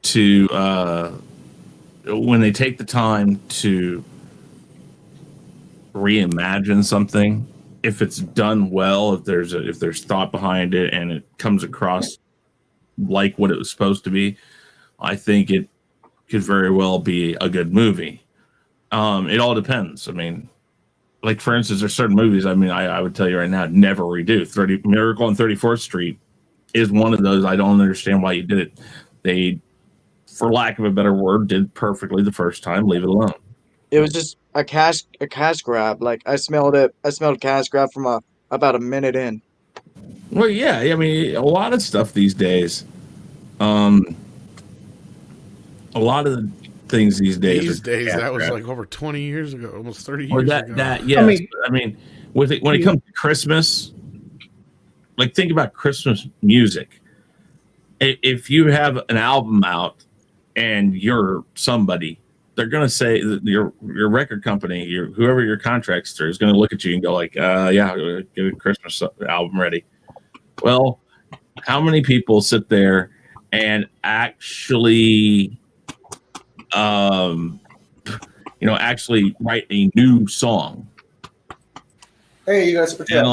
to when they take the time to reimagine something, if it's done well, if there's thought behind it and it comes across like what it was supposed to be, I think it could very well be a good movie. It all depends. I mean, like for instance, there's certain movies. I mean, I would tell you right now, never redo. Miracle on 34th Street is one of those. I don't understand why you did it. They, for lack of a better word, did perfectly the first time. Leave it alone. It was just a cash grab. Like I smelled a cash grab from about a minute in. Well, yeah. I mean, a lot of stuff these days. A lot of the things these days. That was like over 20 years ago, almost 30 years ago. Yes. I mean, when it comes to Christmas, like think about Christmas music. If you have an album out and you're somebody, they're going to say that your record company, whoever your contract's through, is going to look at you and go like, get a Christmas album ready. Well, how many people sit there and actually actually write a new song? Hey, you guys put in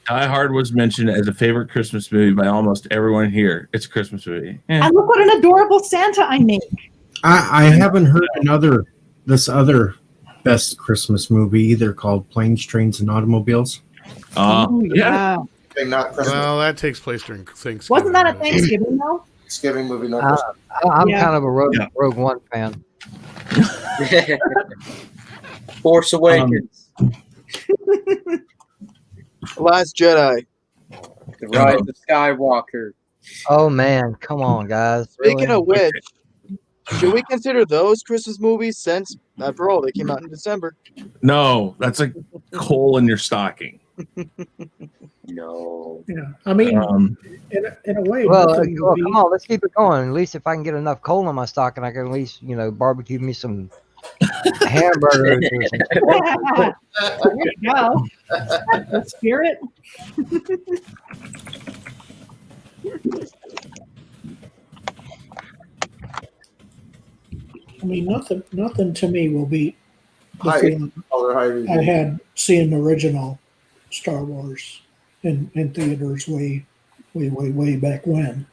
Die Hard was mentioned as a favorite Christmas movie by almost everyone here. It's a Christmas movie. And look what an adorable Santa I make. I haven't heard this other best Christmas movie either, called Planes, Trains, and Automobiles. Yeah. Well, that takes place during Thanksgiving. Wasn't that a Thanksgiving though? Thanksgiving movie, not I'm kind of a Rogue One fan. Force Awakens. Last Jedi. The Rise of Skywalker. Oh man, come on, guys! Speaking of which, should we consider those Christmas movies? Since after all, they came out in December. No, that's a coal in your stocking. No. Yeah, I mean, in a way. Well, come on, let's keep it going. At least if I can get enough coal in my stocking, I can at least barbecue me some hamburgers. Or something. There you go. The spirit. I mean, nothing to me will beat the feeling I had seeing the original Star Wars in theaters way back when.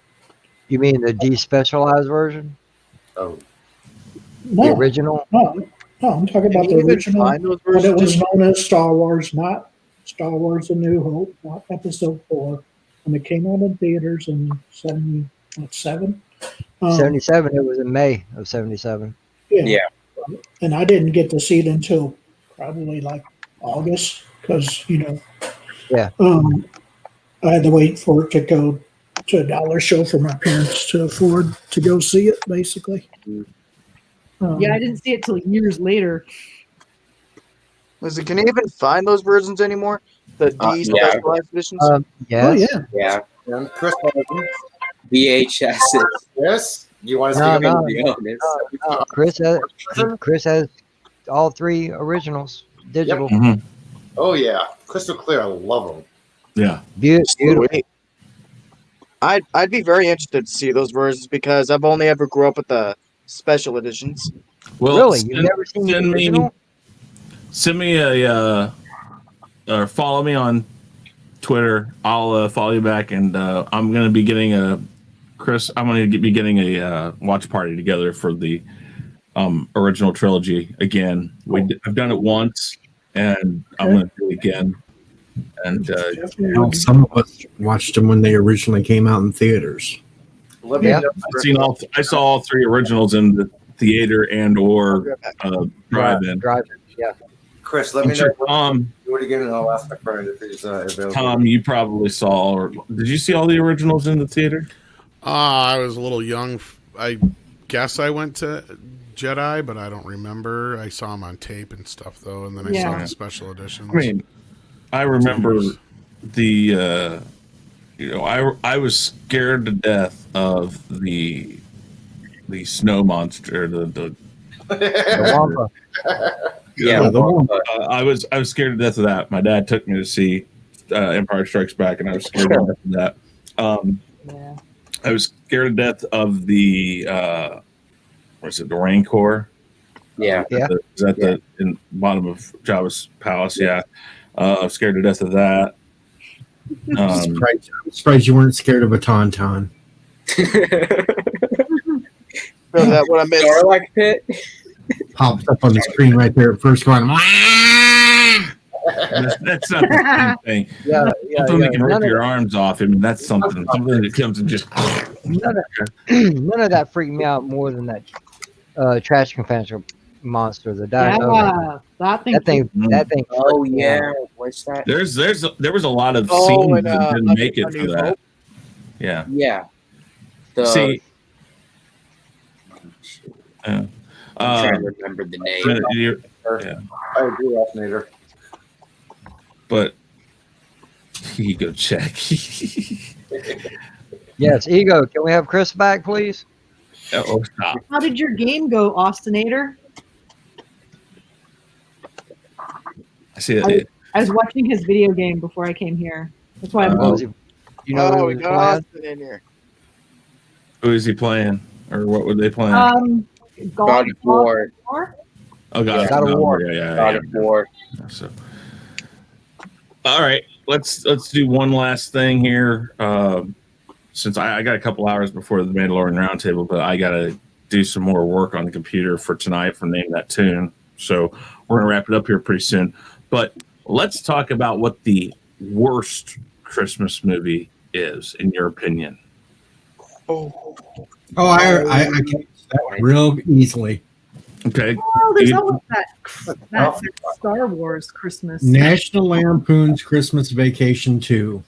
You mean the despecialized version? Oh. No, the original? No, I'm talking about the original. When it was known as Star Wars, not Star Wars A New Hope, not Episode 4. When it came out in theaters in 77. 77, it was in May of 77. Yeah. and I didn't get to see it until probably like August because Yeah. I had to wait for it to go to a dollar show for my parents to afford to go see it, basically. Yeah, I didn't see it till years later. Listen, can you even find those versions anymore? The D Yeah. specialized editions? Yes. Oh yeah. Yeah. And Chris, VHS. yes, you want to No, speak no. To be honest. Chris has all 3 originals digital. Mhm. Oh yeah, crystal clear. I love them. Yeah. Beautiful. Sweet. I'd be very interested to see those versions because I've only ever grew up with the special editions. Well, Really? You've never seen the original? Send me a or follow me on Twitter. I'll follow you back, and I'm going to be getting I'm going to be getting a watch party together for the original trilogy again. I've done it once, and I'm going to do it again. And some of us watched them when they originally came out in theaters. I saw all 3 originals in the theater and or drive-in. Yeah. Chris, let me know. Tom, do it again, and I'll ask my friend if he's available. Tom, you probably saw. Or did you see all the originals in the theater? I was a little young. I guess I went to Jedi, but I don't remember. I saw them on tape and stuff, though, and then I saw the special editions. I mean, I remember the. I was scared to death of the snow monster. The Wampa. Yeah, I was scared to death of that. My dad took me to see Empire Strikes Back, and I was scared to death of that. I was scared to death of the the Rancor? Yeah. Is that the in bottom of Jabba's palace? Yeah. I was scared to death of that. I'm surprised you weren't scared of a tauntaun. That what I missed. Starlight Pit. Pops up on the screen right there at first going, That's not the same thing. Something that can rip your arms off. I mean, that's something that comes and just. None of that freaked me out more than that trash compactor monster. The dino. That thing. Oh yeah, what's that? There was a lot of scenes that didn't make it for that. Yeah. Yeah. See. I'm trying to remember the name. I agree, Austinator. But ego check. Yes, ego. Can we have Chris back, please? Oh, stop. How did your game go, Austinator? I see it. I was watching his video game before I came here. That's why I'm. We got Austin in here. Who is he playing, or what were they playing? God of War. Oh, God of War. Yeah. God of War. So, all right, let's do one last thing here. Since I got a couple hours before the Mandalorian Roundtable, but I got to do some more work on the computer for tonight for Name That Tune. So we're going to wrap it up here pretty soon. But let's talk about what the worst Christmas movie is, in your opinion. I can answer that one real easily. Okay. Oh, there's always that Star Wars Christmas. National Lampoon's Christmas Vacation 2.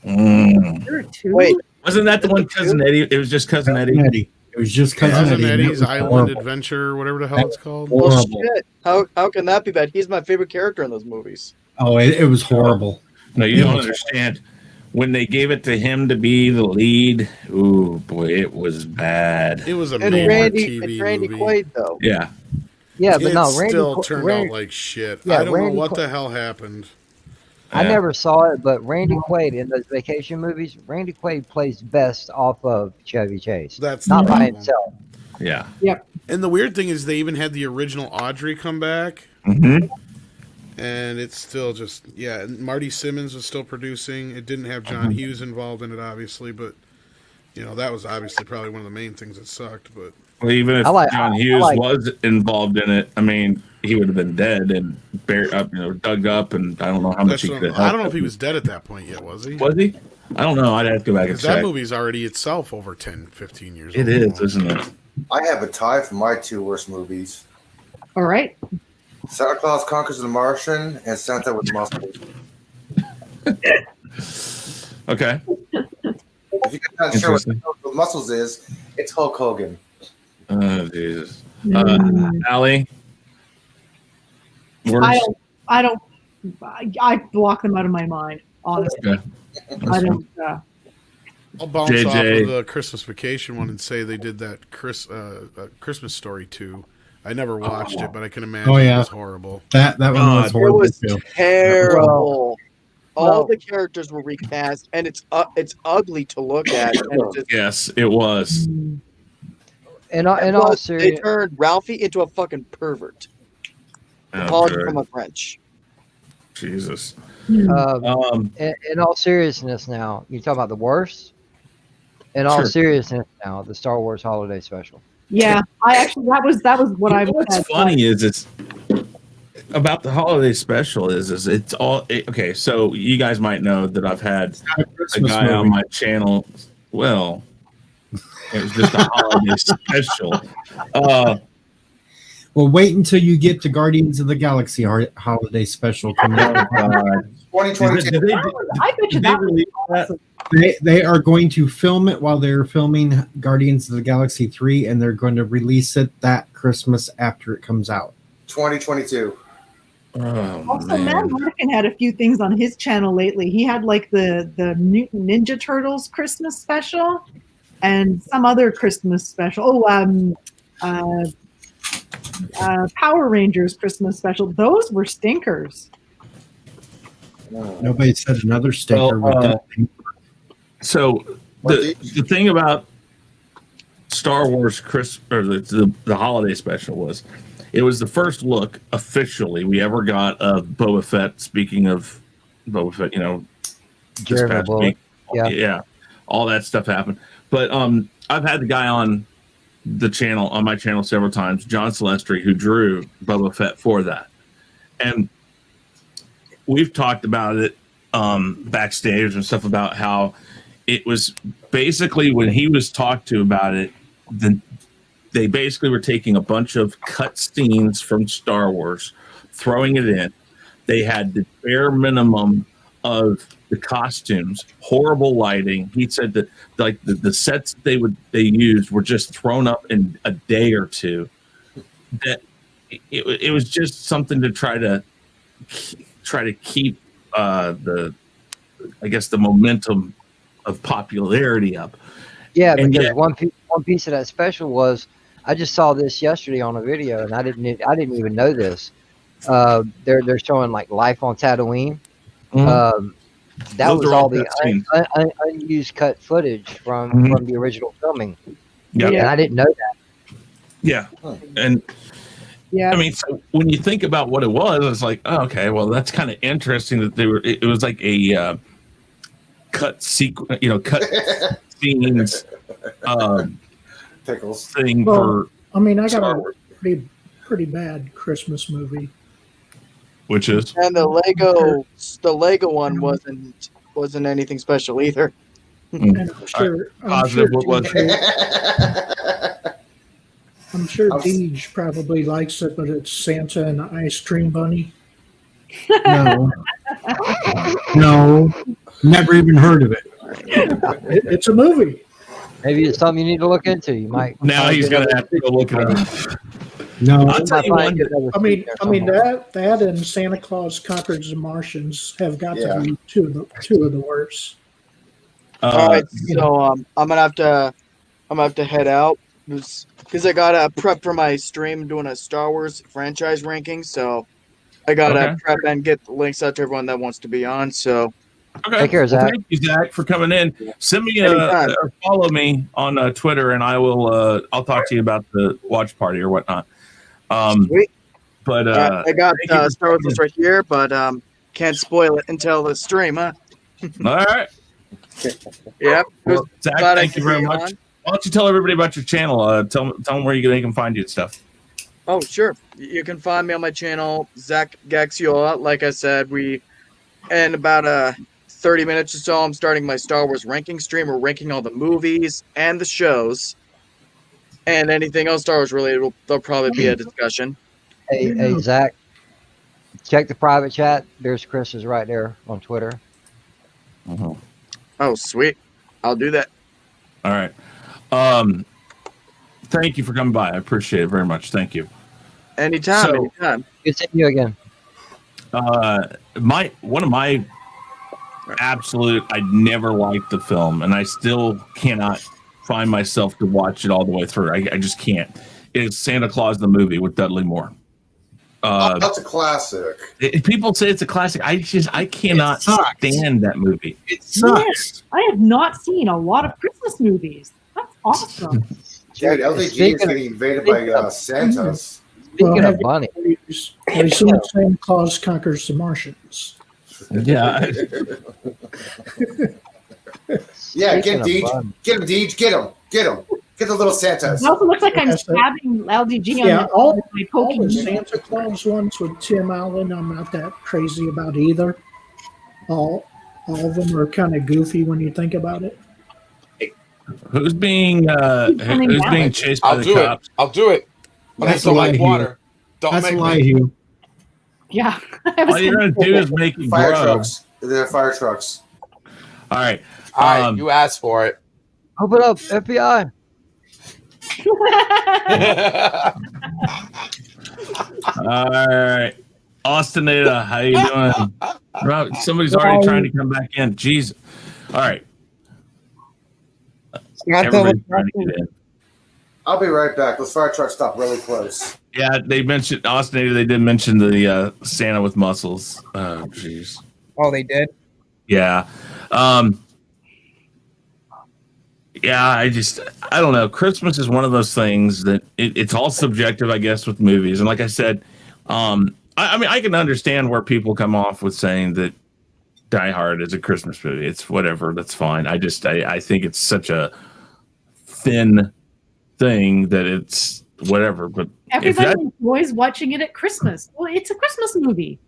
There are 2? Wait, wasn't that the one Cousin Eddie? It was just Cousin Eddie. It was just Cousin Eddie's Island Adventure, whatever the hell it's called. Well, shit. How can that be bad? He's my favorite character in those movies. Oh, it was horrible. No, you don't understand. When they gave it to him to be the lead, oh boy, it was bad. It was a Randy movie. Quaid, though. Yeah. Yeah, but no, Randy still turned out like shit. Yeah, I don't Randy know what the hell happened. I never saw it, but Randy Quaid in those vacation movies, Randy Quaid plays best off of Chevy Chase. That's not by himself. Yeah. Yep. And the weird thing is they even had the original Audrey come back. Mm-hmm. And it's still just, Marty Simmons was still producing. It didn't have John Hughes involved in it, obviously, but, that was obviously probably one of the main things that sucked. But well, even if John Hughes was involved in it, I mean, he would have been dead and buried up, dug up, and I don't know how much he could have. I don't know if he was dead at that point yet, was he? Was he? I don't know. I'd have to go back and check. That movie's already itself over 10, 15 years old. It is, isn't it? I have a tie for my 2 worst movies. All right. Santa Claus conquers the Martian, and Santa with muscles. Okay. If you're not sure what the muscles is, it's Hulk Hogan. Oh, Jesus. Allie? I block them out of my mind, honestly. Okay. I don't. I'll bounce JJ. off of the Christmas Vacation one and say they did that Christmas Story too. I never watched it, but I can imagine it was horrible. That one was It horrible was too. terrible. All the characters were recast, and it's ugly to look at. And it's just, Yes, it was. In all they seriousness, turned Ralphie into a fucking pervert. Apologies for my French. Jesus. in all seriousness, now you talk about the worst. In all seriousness, now the Star Wars Holiday Special. Yeah, I actually that was what I was. What's funny is it's about the holiday special is it's all okay. So you guys might know that I've had a guy on my channel. Well, it was just a holiday special. Well, wait until you get to Guardians of the Galaxy holiday special coming out. 2022. I bet you that was awesome. They are going to film it while they're filming Guardians of the Galaxy 3, and they're going to release it that Christmas after it comes out. 2022. Also, Matt Martigan had a few things on his channel lately. He had like the Mutant Ninja Turtles Christmas special and some other Christmas special. Power Rangers Christmas special. Those were stinkers. Nobody said another stinker. So the thing about Star Wars the holiday special was it was the first look officially we ever got of Boba Fett. Speaking of Boba Fett, this past week, yeah, all that stuff happened. But I've had the guy on my channel several times, John Celestri, who drew Boba Fett for that, and we've talked about it backstage and stuff about how it was basically when he was talked to about it, they basically were taking a bunch of cut scenes from Star Wars, throwing it in. They had the bare minimum of the costumes, horrible lighting. He said that like the sets they used were just thrown up in a day or two. That it was just something to try to keep the momentum of popularity up. Yeah, and because yet, one piece of that special was I just saw this yesterday on a video, and I didn't even know this. They're showing like life on Tatooine. That Those was are all all the unused cut footage from the original filming. Yeah, and I didn't know that. Yeah, and yeah, I mean, so when you think about what it was, it's like, oh, okay, well, that's kind of interesting that they were. It was like a cut sequence, cut scenes Pickles thing Well, I mean, I got Star a Wars. pretty bad Christmas movie. Which is And the Lego one wasn't anything special either. And I'm sure Deej probably likes it, but it's Santa and the Ice Cream Bunny. No, never even heard of it. It's a movie. Maybe it's something you need to look into. You might. Now he's going to have to go look it up. No, I'll tell you one. I mean that and Santa Claus Conquers the Martians have got to be two of the worst. All right, so I'm gonna have to head out because I gotta prep for my stream doing a Star Wars franchise ranking. So I gotta prep and get the links out to everyone that wants to be on. So take care, Zach. Thank you, Zach, for coming in. Send me or follow me on Twitter, and I will. I'll talk to you about the watch party or whatnot. Sweet. But I got Star Wars right here, but can't spoil it until the stream, huh? All right. Yep. Well, Zach, thank you very much. Why don't you tell everybody about your channel? Tell them where they can find you and stuff. Oh, sure. You can find me on my channel, Zach Gaxiola. Like I said, in about 30 minutes or so, I'm starting my Star Wars ranking stream. We're ranking all the movies and the shows. And anything else Star Wars related, there'll probably be a discussion. Hey, Zach, check the private chat. There's Chris's right there on Twitter. Oh, sweet. I'll do that. All right. Thank you for coming by. I appreciate it very much. Thank you. Anytime. Good seeing you again. One of my absolute, I never liked the film, and I still cannot find myself to watch it all the way through. I just can't. It's Santa Claus the movie with Dudley Moore. That's a classic. People say it's a classic. I cannot stand that movie. It sucks. I have not seen a lot of Christmas movies. That's awesome. Dude, LDG is getting invaded by Santas. Speaking of bunny, I assume Santa Claus conquers the Martians. Yeah. Yeah, get him, Deej. Get him, Deej. Get him. Get the little Santas. It also looks like I'm stabbing LDG on Yeah, the all my poking the you. Santa Claus ones with Tim Allen, I'm not that crazy about either. All of them are kind of goofy when you think about it. Who's being chased by the cops? I'll do it. But I still like water. Don't make me. Yeah. All you're gonna do is make it fire grow. trucks. They're fire trucks. All right. You asked for it. Open up, FBI. All right. Austinator, how you doing? Somebody's already trying to come back in. Jeez. All right. Everybody's trying to get in. I'll be right back. Those fire trucks stop really close. Yeah, they mentioned Austinator. They did mention the Santa with muscles. Oh, jeez. Oh, they did? Yeah. Yeah, I don't know. Christmas is one of those things that it's all subjective, I guess, with movies. And like I said, I mean, I can understand where people come off with saying that Die Hard is a Christmas movie. It's whatever. That's fine. I think it's such a thin thing that it's whatever. But Everybody enjoys watching it at Christmas. Well, it's a Christmas movie.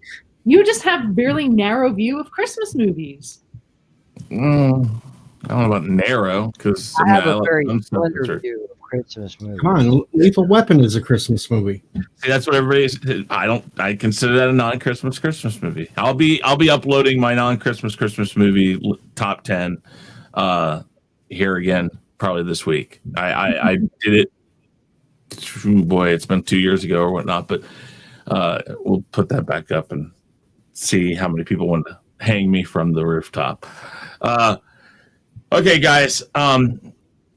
You just have barely narrow view of Christmas movies. I don't know about narrow because I have a very slender view of Christmas movie. Come on, Lethal Weapon is a Christmas movie. See, that's what everybody's. I consider that a non-Christmas Christmas movie. I'll be uploading my non-Christmas Christmas movie top 10 here again probably this week. I did it. Boy, it's been 2 years ago or whatnot, but we'll put that back up and see how many people want to hang me from the rooftop. Okay, guys.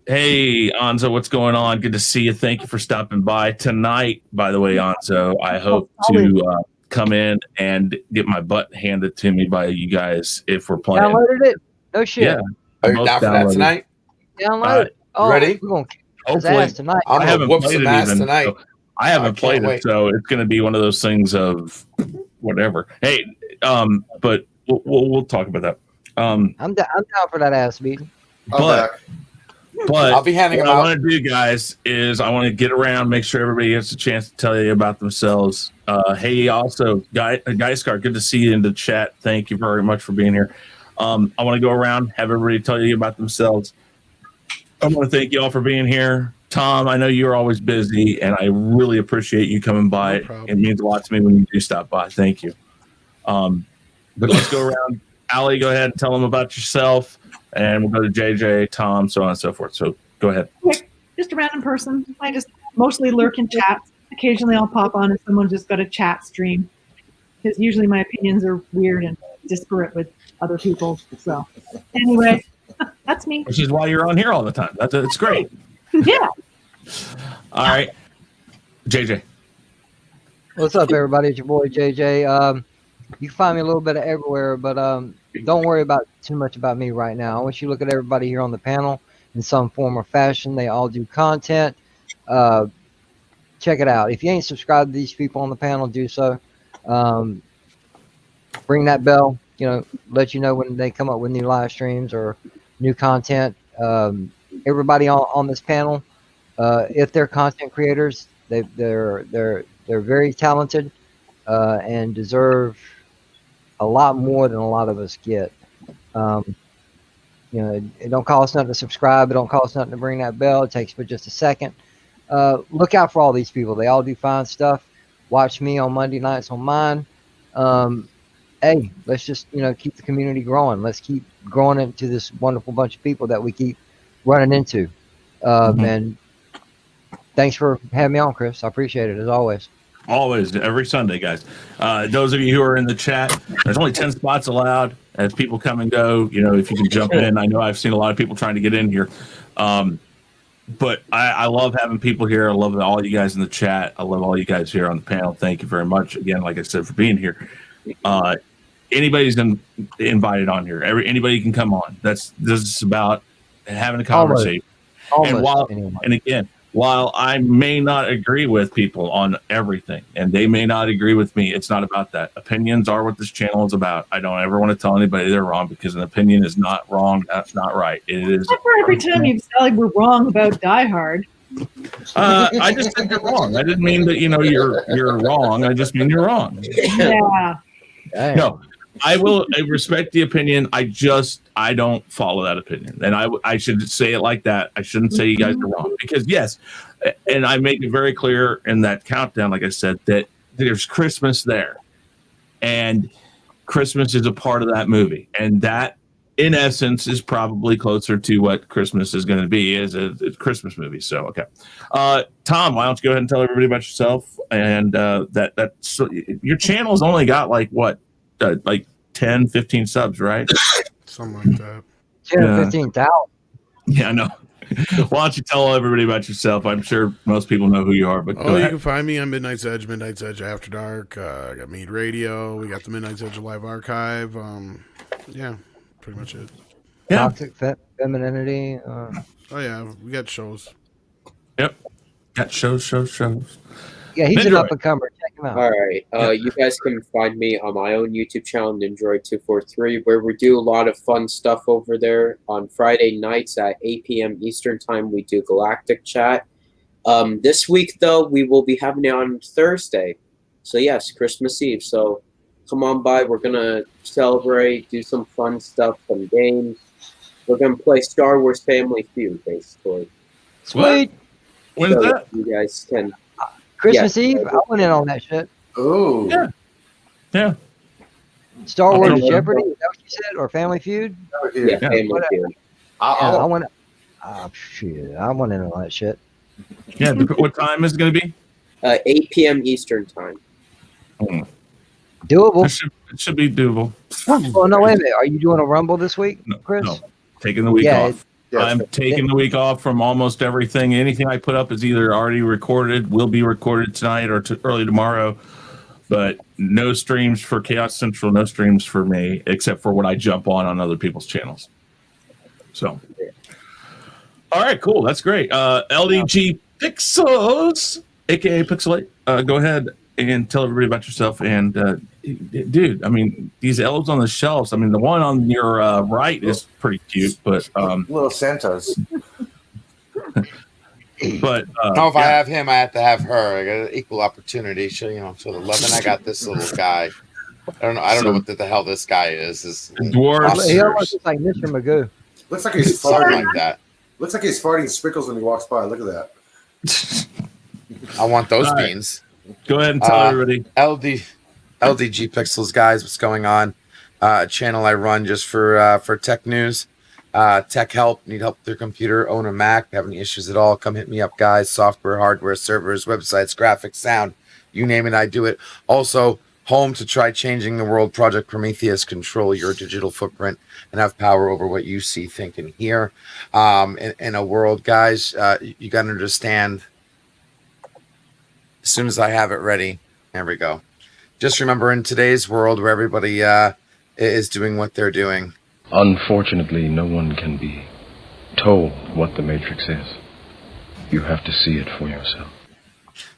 Hey, Nzo, what's going on? Good to see you. Thank you for stopping by tonight. By the way, Nzo, I hope to come in and get my butt handed to me by you guys if we're playing. Downloaded it? No shit. Yeah. Are you down for that tonight? Download it. Oh, ready? We're gonna kick his Hopefully. ass tonight. I'm gonna whoop some ass tonight. So I haven't played wait. it, so it's going to be one of those things of whatever. Hey, but we'll talk about that. I'm down for that ass beating. But I'll be handing what them I out. want to do, guys, is I want to get around, make sure everybody gets a chance to tell you about themselves. Hey, also, Gaiskar, good to see you in the chat. Thank you very much for being here. I want to go around, have everybody tell you about themselves. I want to thank you all for being here. Tom, I know you're always busy, and I really appreciate you coming by. It means a lot to me when you do stop by. Thank you. But let's go around. Allie, go ahead and tell them about yourself, and we'll go to JJ, Tom, so on and so forth. So go ahead. Just a random person. I just mostly lurk in chats. Occasionally I'll pop on if someone just got a chat stream, because usually my opinions are weird and disparate with other people's. So anyway, that's me. Which is why you're on here all the time. That's great. Yeah. All right. JJ. What's up, everybody? It's your boy JJ. You can find me a little bit of everywhere, but don't worry about too much about me right now. I want you to look at everybody here on the panel in some form or fashion. They all do content. Check it out. If you ain't subscribed to these people on the panel, do so. Ring that bell. Let you know when they come up with new live streams or new content. Everybody on this panel, if they're content creators, they're very talented and deserve a lot more than a lot of us get. It don't cost nothing to subscribe. It don't cost nothing to ring that bell. It takes but just a second. Look out for all these people. They all do fine stuff. watch me on Monday nights on mine. Hey, let's just keep the community growing. Let's keep growing into this wonderful bunch of people that we keep running into. And thanks for having me on, Chris. I appreciate it as always. Always, every Sunday, guys. Those of you who are in the chat, there's only 10 spots allowed. As people come and go, if you can jump in. I know I've seen a lot of people trying to get in here. But I love having people here. I love all you guys in the chat. I love all you guys here on the panel. Thank you very much again, like I said, for being here. Anybody's invited on here. Anybody can come on. This is about having a conversation. While I may not agree with people on everything, and they may not agree with me, it's not about that. Opinions are what this channel is about. I don't ever want to tell anybody they're wrong, because an opinion is not wrong. That's not right. It is. Except for every time you say we're wrong about Die Hard. I just said you're wrong. I didn't mean that you're wrong. I just mean you're wrong. Yeah. No, I respect the opinion. I don't follow that opinion, and I should say it like that. I shouldn't say you guys are wrong, because yes, and I make it very clear in that countdown, like I said, that there's Christmas there, and Christmas is a part of that movie, and that in essence is probably closer to what Christmas is going to be, is a Christmas movie. So okay, Tom, why don't you go ahead and tell everybody about yourself, and so your channel's only got like 10, 15 subs, right? Something like that. 10 or 15,000. Yeah, I know. Why don't you tell everybody about yourself? I'm sure most people know who you are, but you can find me on Midnight's Edge After Dark. I got Mead Radio. We got the Midnight's Edge Live Archive. Yeah, pretty much it. Yeah. Toxic femininity. Oh yeah, we got shows. Yep, got shows. Yeah, he's an up and comer. Check him out. All right. You guys can find me on my own YouTube channel, Nindroid243, where we do a lot of fun stuff over there. On Friday nights at 8 p.m. Eastern Time, we do Galactic Chat. This week, though, we will be having it on Thursday. So, yes, Christmas Eve. So, come on by. We're going to celebrate, do some fun stuff, some games. We're going to play Star Wars Family Feud, basically. Sweet. When's that? You guys can... Christmas Eve? I went in on that shit. Oh. Yeah. Star Wars Jeopardy? Is that what you said? Or Family Feud? Yeah, Family Feud. I went in on that shit. Yeah. What time is it going to be? 8 p.m. Eastern Time. Doable. It should be doable. Oh, no, wait a minute. Are you doing a Rumble this week, Chris? No. Taking the week off. I'm taking the week off from almost everything. Anything I put up is either already recorded, will be recorded tonight, or early tomorrow. But no streams for Chaos Central, no streams for me, except for when I jump on other people's channels. So, all right, cool. That's great. LDG Pixels, aka Pixel 8. Go ahead and tell everybody about yourself. And dude, I mean, these elves on the shelves. I mean, the one on your right is pretty cute, but little Santas. But if I have him, I have to have her. I got an equal opportunity. So the 11. I got this little guy. I don't know what the hell this guy is. This dwarves. He almost looks like Mr. Magoo. Looks like he's something farting. like that. Looks like he's farting sprinkles when he walks by. Look at that. I want those beans. Go ahead and tell everybody. LDG Pixels, guys, what's going on? Channel I run just for tech news, tech help. Need help with your computer? Own a Mac? Have any issues at all? Come hit me up, guys. Software, hardware, servers, websites, graphics, sound, you name it, I do it. Also, home to Try Changing the World, Project Prometheus. Control your digital footprint and have power over what you see, think, and hear. In a world, guys, you got to understand. As soon as I have it ready, there we go. Just remember, in today's world where everybody is doing what they're doing, unfortunately, no one can be told what the Matrix is. You have to see it for yourself.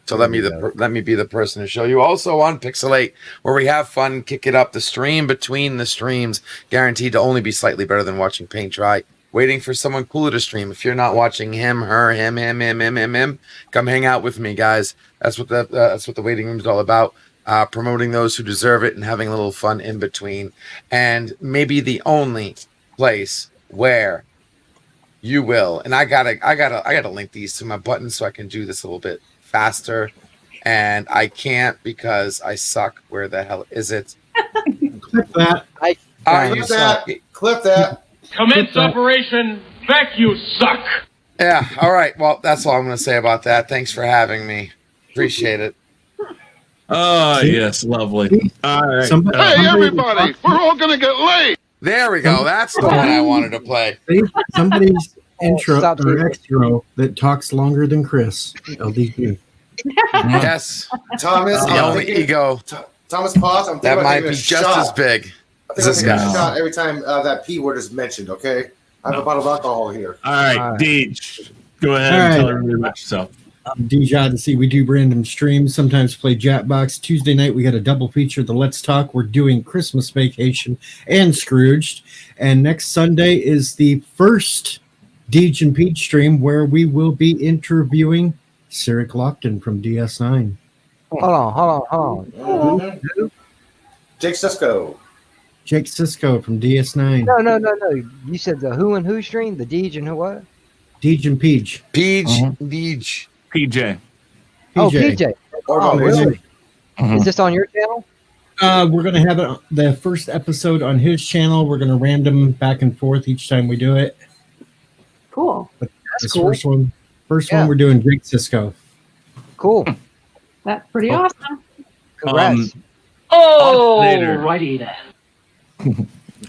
So let me be the person to show you. Also on Pixel 8, where we have fun, kick it up, the stream between the streams, guaranteed to only be slightly better than watching paint dry. Waiting for someone cooler to stream. If you're not watching him, her, him, come hang out with me, guys. That's what the waiting room is all about. Promoting those who deserve it and having a little fun in between. And maybe the only place where you will. And I gotta link these to my buttons so I can do this a little bit faster. and I can't because I suck. Where the hell is it? Clip that. Clip that. Commence Operation Beck, you suck. Yeah. All right. Well, that's all I'm going to say about that. Thanks for having me. Appreciate it. Oh, yes. Lovely. All right. Hey, everybody. We're all going to get laid. There we go. That's the one I wanted to play. Somebody's intro or extro that talks longer than Chris. LDG. Yes. Thomas. The only ego. Thomas, pause. I'm That thinking might about be taking a just shot. as big. I think I'm taking a shot every time that P word is mentioned, okay? I have a bottle of alcohol here. All right, Deej. Go ahead All and right. tell everybody about yourself. I'm Deej Odyssey. We do random streams. Sometimes play Jackbox. Tuesday night, we got a double feature, the Let's Talk. We're doing Christmas Vacation and Scrooged. And next Sunday is the first Deej and Pete stream where we will be interviewing Sarah Lockton from DS9. Hold on. Jake Sisko. Jake Sisko from DS9. No. You said the Who and Who stream, the Deej and who what? Deej and Peach. Deej. PJ. Oh, PJ. Oh, really? Is this on your channel? We're going to have the first episode on his channel. We're going to random back and forth each time we do it. Cool. But That's cool. First one we're doing Jake Sisko. Cool. That's pretty awesome. Congrats. Righty then.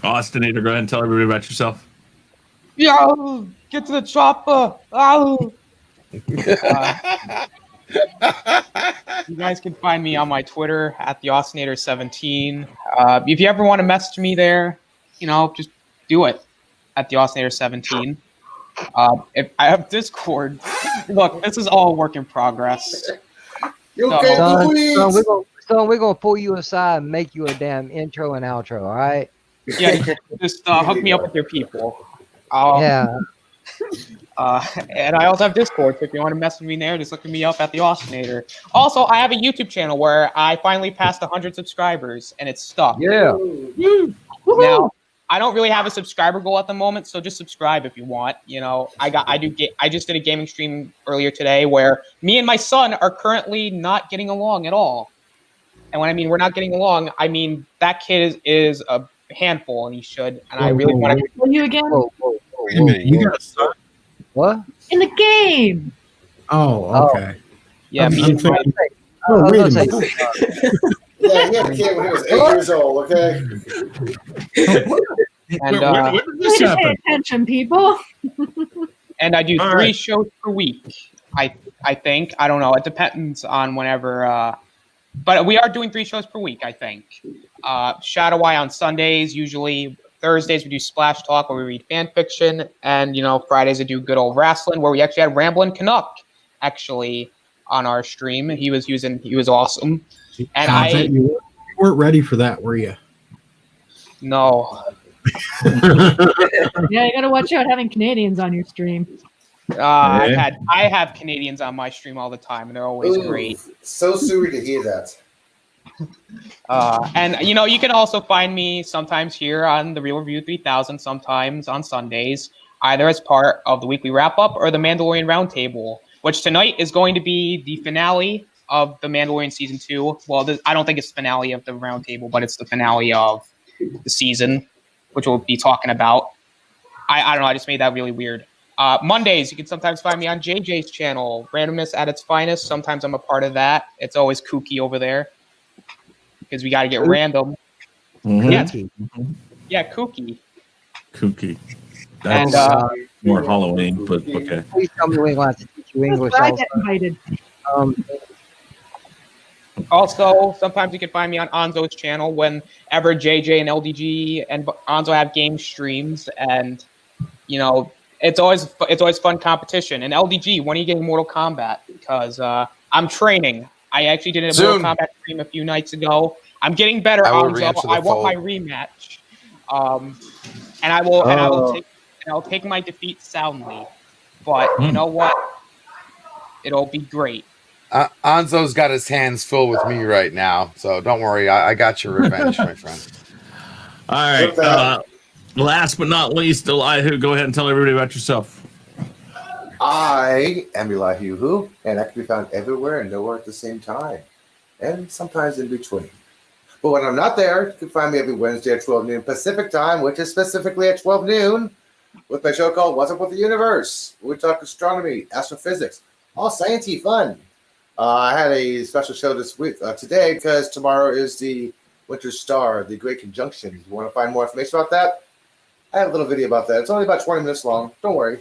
Austinator, go ahead and tell everybody about yourself. Yo, get to the chopper. Oh. You guys can find me on my Twitter at the Austinator17. If you ever want to message me there, just do it at the Austinator17. If I have Discord, look, this is all work in progress. Son, we're gonna pull you aside and make you a damn intro and outro, all right? Yeah, just hook me up with your people. Yeah. And I also have Discord, so if you want to mess with me there, just look me up at the Austinator. Also, I have a YouTube channel where I finally passed 100 subscribers, and it's stuck. Yeah. Now, I don't really have a subscriber goal at the moment, so just subscribe if you want. I just did a gaming stream earlier today where me and my son are currently not getting along at all. And when I mean we're not getting along, I mean that kid is a handful, and he should. And I really want to. Will you again? Wait a minute. You got a son? What? In the game. Oh, okay. Yeah, I'm me and my thinking, wait a minute. Yeah, he had a kid when he was 8 years old, okay? And Where did this Pay happen? attention, people. and I do All 3 right. shows per week. I think. I don't know. It depends on whenever. But we are doing 3 shows per week, I think. Shadow Eye on Sundays, usually. Thursdays we do Splash Talk where we read fan fiction, and Fridays we do good old wrestling where we actually had Ramblin' Canuck actually on our stream. He was awesome. And You weren't ready for that, were you? No. Yeah, you gotta watch out having Canadians on your stream. I have Canadians on my stream all the time, and they're always great. So sorry to hear that. And you can also find me sometimes here on the Real Review 3000, sometimes on Sundays, either as part of the weekly wrap up or the Mandalorian Roundtable, which tonight is going to be the finale of the Mandalorian season 2. Well, I don't think it's the finale of the Roundtable, but it's the finale of the season, which we'll be talking about. I don't know. I just made that really weird. Mondays, you can sometimes find me on JJ's channel, Randomness at its Finest. Sometimes I'm a part of that. It's always kooky over there because we got to get random. Mm-hmm. Yeah, kooky. Kooky. That's And more Halloween, but okay. Please tell me we ain't gonna have to teach you English. I Also. get invited. Also, sometimes you can find me on Anzo's channel whenever JJ and LDG and Anzo have game streams, and it's always fun competition. And LDG, when are you getting Mortal Kombat? Because I'm training. I actually did a Mortal Kombat stream a few nights ago. I'm getting better, Anzo. I want my rematch. And I'll take my defeat soundly. But you know what? It'll be great. Anzo's got his hands full with me right now, so don't worry. I got your revenge, my friend. All right. Last but not least, Elihu, go ahead and tell everybody about yourself. I am Elihu Who, and I can be found everywhere and nowhere at the same time, and sometimes in between. But when I'm not there, you can find me every Wednesday at 12 noon Pacific time, which is specifically at 12 noon, with my show called What's Up With the Universe, where we talk astronomy, astrophysics, all sciencey fun. I had a special show this week, today, because tomorrow is the Winter Star, the Great Conjunction. If you want to find more information about that, I have a little video about that. It's only about 20 minutes long. Don't worry.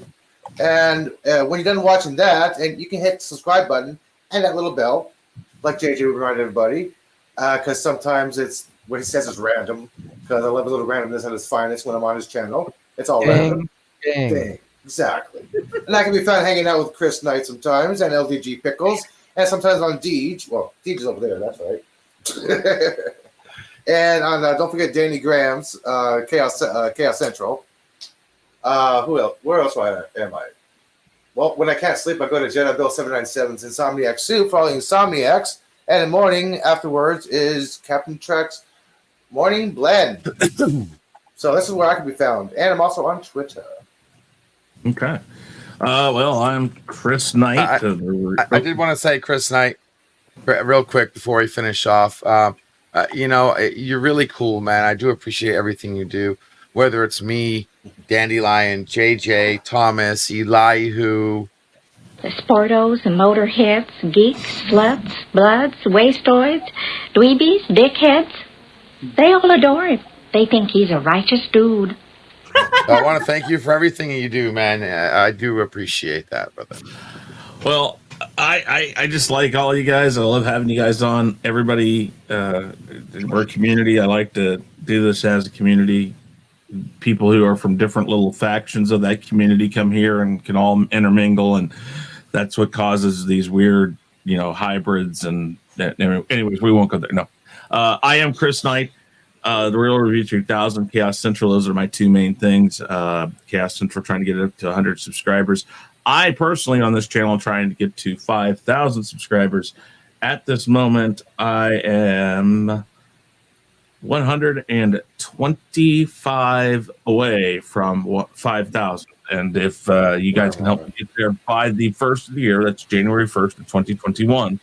And when you're done watching that, and you can hit the subscribe button and that little bell, like JJ would remind everybody, because sometimes it's what he says is random, because I love a little randomness at its finest when I'm on his channel. It's all random. Dang. Exactly. And I can be found hanging out with Chris Knight sometimes, and LDG Pixels, and sometimes on Deej. Well, Deej is over there, that's right. And on don't forget Danny Graham's KHAOS Central. Who else? Where else am I? Well, when I can't sleep, I go to Jedi Bill 797's Insomniac Soup for all the Insomniacs. And in the morning afterwards is Captain Trek's Morning Blend. So this is where I can be found. And I'm also on Twitter. Okay. Well, I'm Chris Knight. I did want to say, Chris Knight, real quick before we finish off. You're really cool, man. I do appreciate everything you do, whether it's me, Dandelion, JJ, Thomas, Elihu, the Sportos and Motorheads, geeks, sluts, bloods, wastoids, dweebies, dickheads. They all adore him. They think he's a righteous dude. I want to thank you for everything you do, man. I do appreciate that, brother. Well, I just like all you guys. I love having you guys on. Everybody, we're a community. I like to do this as a community. People who are from different little factions of that community come here and can all intermingle, and that's what causes these weird, hybrids. And anyways, we won't go there. No, I am Chris Knight. The Real Review 3000, KHAOS Central. Those are my two main things. KHAOS Central trying to get it up to 100 subscribers. I personally on this channel trying to get to 5,000 subscribers. At this moment, I am 125 away from 5,000. And if you guys can help me get there by the first of the year, that's January 1st of 2021,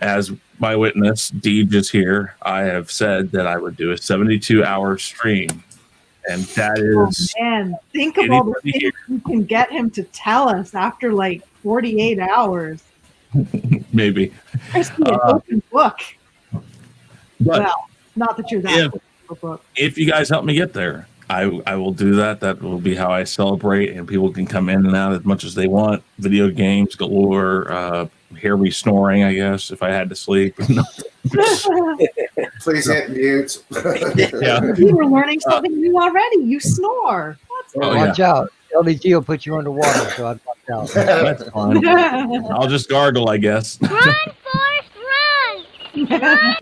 as my witness, Deej is here, I have said that I would do a 72-hour stream. And that is... Oh, man, think of all the things you can get him to tell us after like 48 hours. Maybe. It's an open book. Well, not that you're that book. If you guys help me get there, I will do that. That will be how I celebrate, and people can come in and out as much as they want. Video games galore, hear me snoring, I guess, if I had to sleep. Please hit mute. Yeah. You were learning something new already. You snore. Watch out. LDG will put you underwater, so I'd watch out. That's fine. I'll just gargle, I guess. Run, Forrest, run!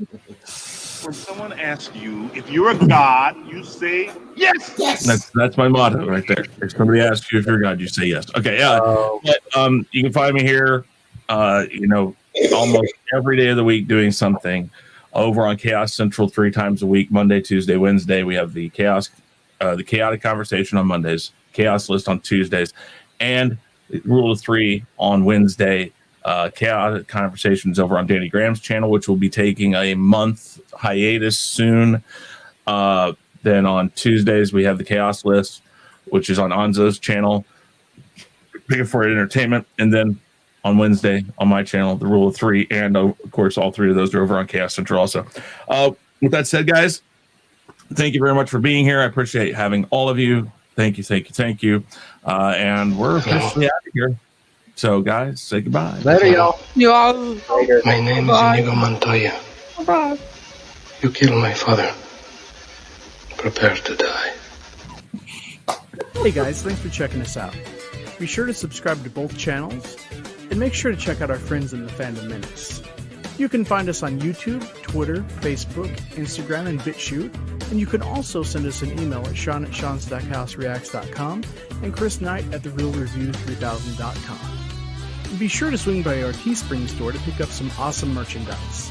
When someone asks you if you're a god, you say yes. Yes. That's my motto right there. If somebody asks you if you're a god, you say yes. Okay, yeah. But, you can find me here, almost every day of the week doing something over on KHAOS Central 3 times a week, Monday, Tuesday, Wednesday. We have the chaotic conversation on Mondays, KHAOS list on Tuesdays, and Rule of 3 on Wednesday. Chaotic Conversations over on Danny Graham's channel, which will be taking a month hiatus soon. Then on Tuesdays, we have the KHAOS list, which is on Nzo's channel, Pay for Entertainment. And then on Wednesday, on my channel, the Rule of 3. And of course, all 3 of those are over on KHAOS Central also. With that said, guys, thank you very much for being here. I appreciate having all of you. Thank you. And we're officially out of here. So, guys, say goodbye. Later, y'all. Later. My name is Inigo Montoya. Bye. You killed my father. Prepare to die. Hey guys, thanks for checking us out. Be sure to subscribe to both channels, and make sure to check out our friends in the Fandom Minutes. You can find us on YouTube, Twitter, Facebook, Instagram, and BitChute, and you can also send us an email at sean@seanstackhousereacts.com and Chris Knight at therealreview3000.com. And be sure to swing by our Teespring store to pick up some awesome merchandise.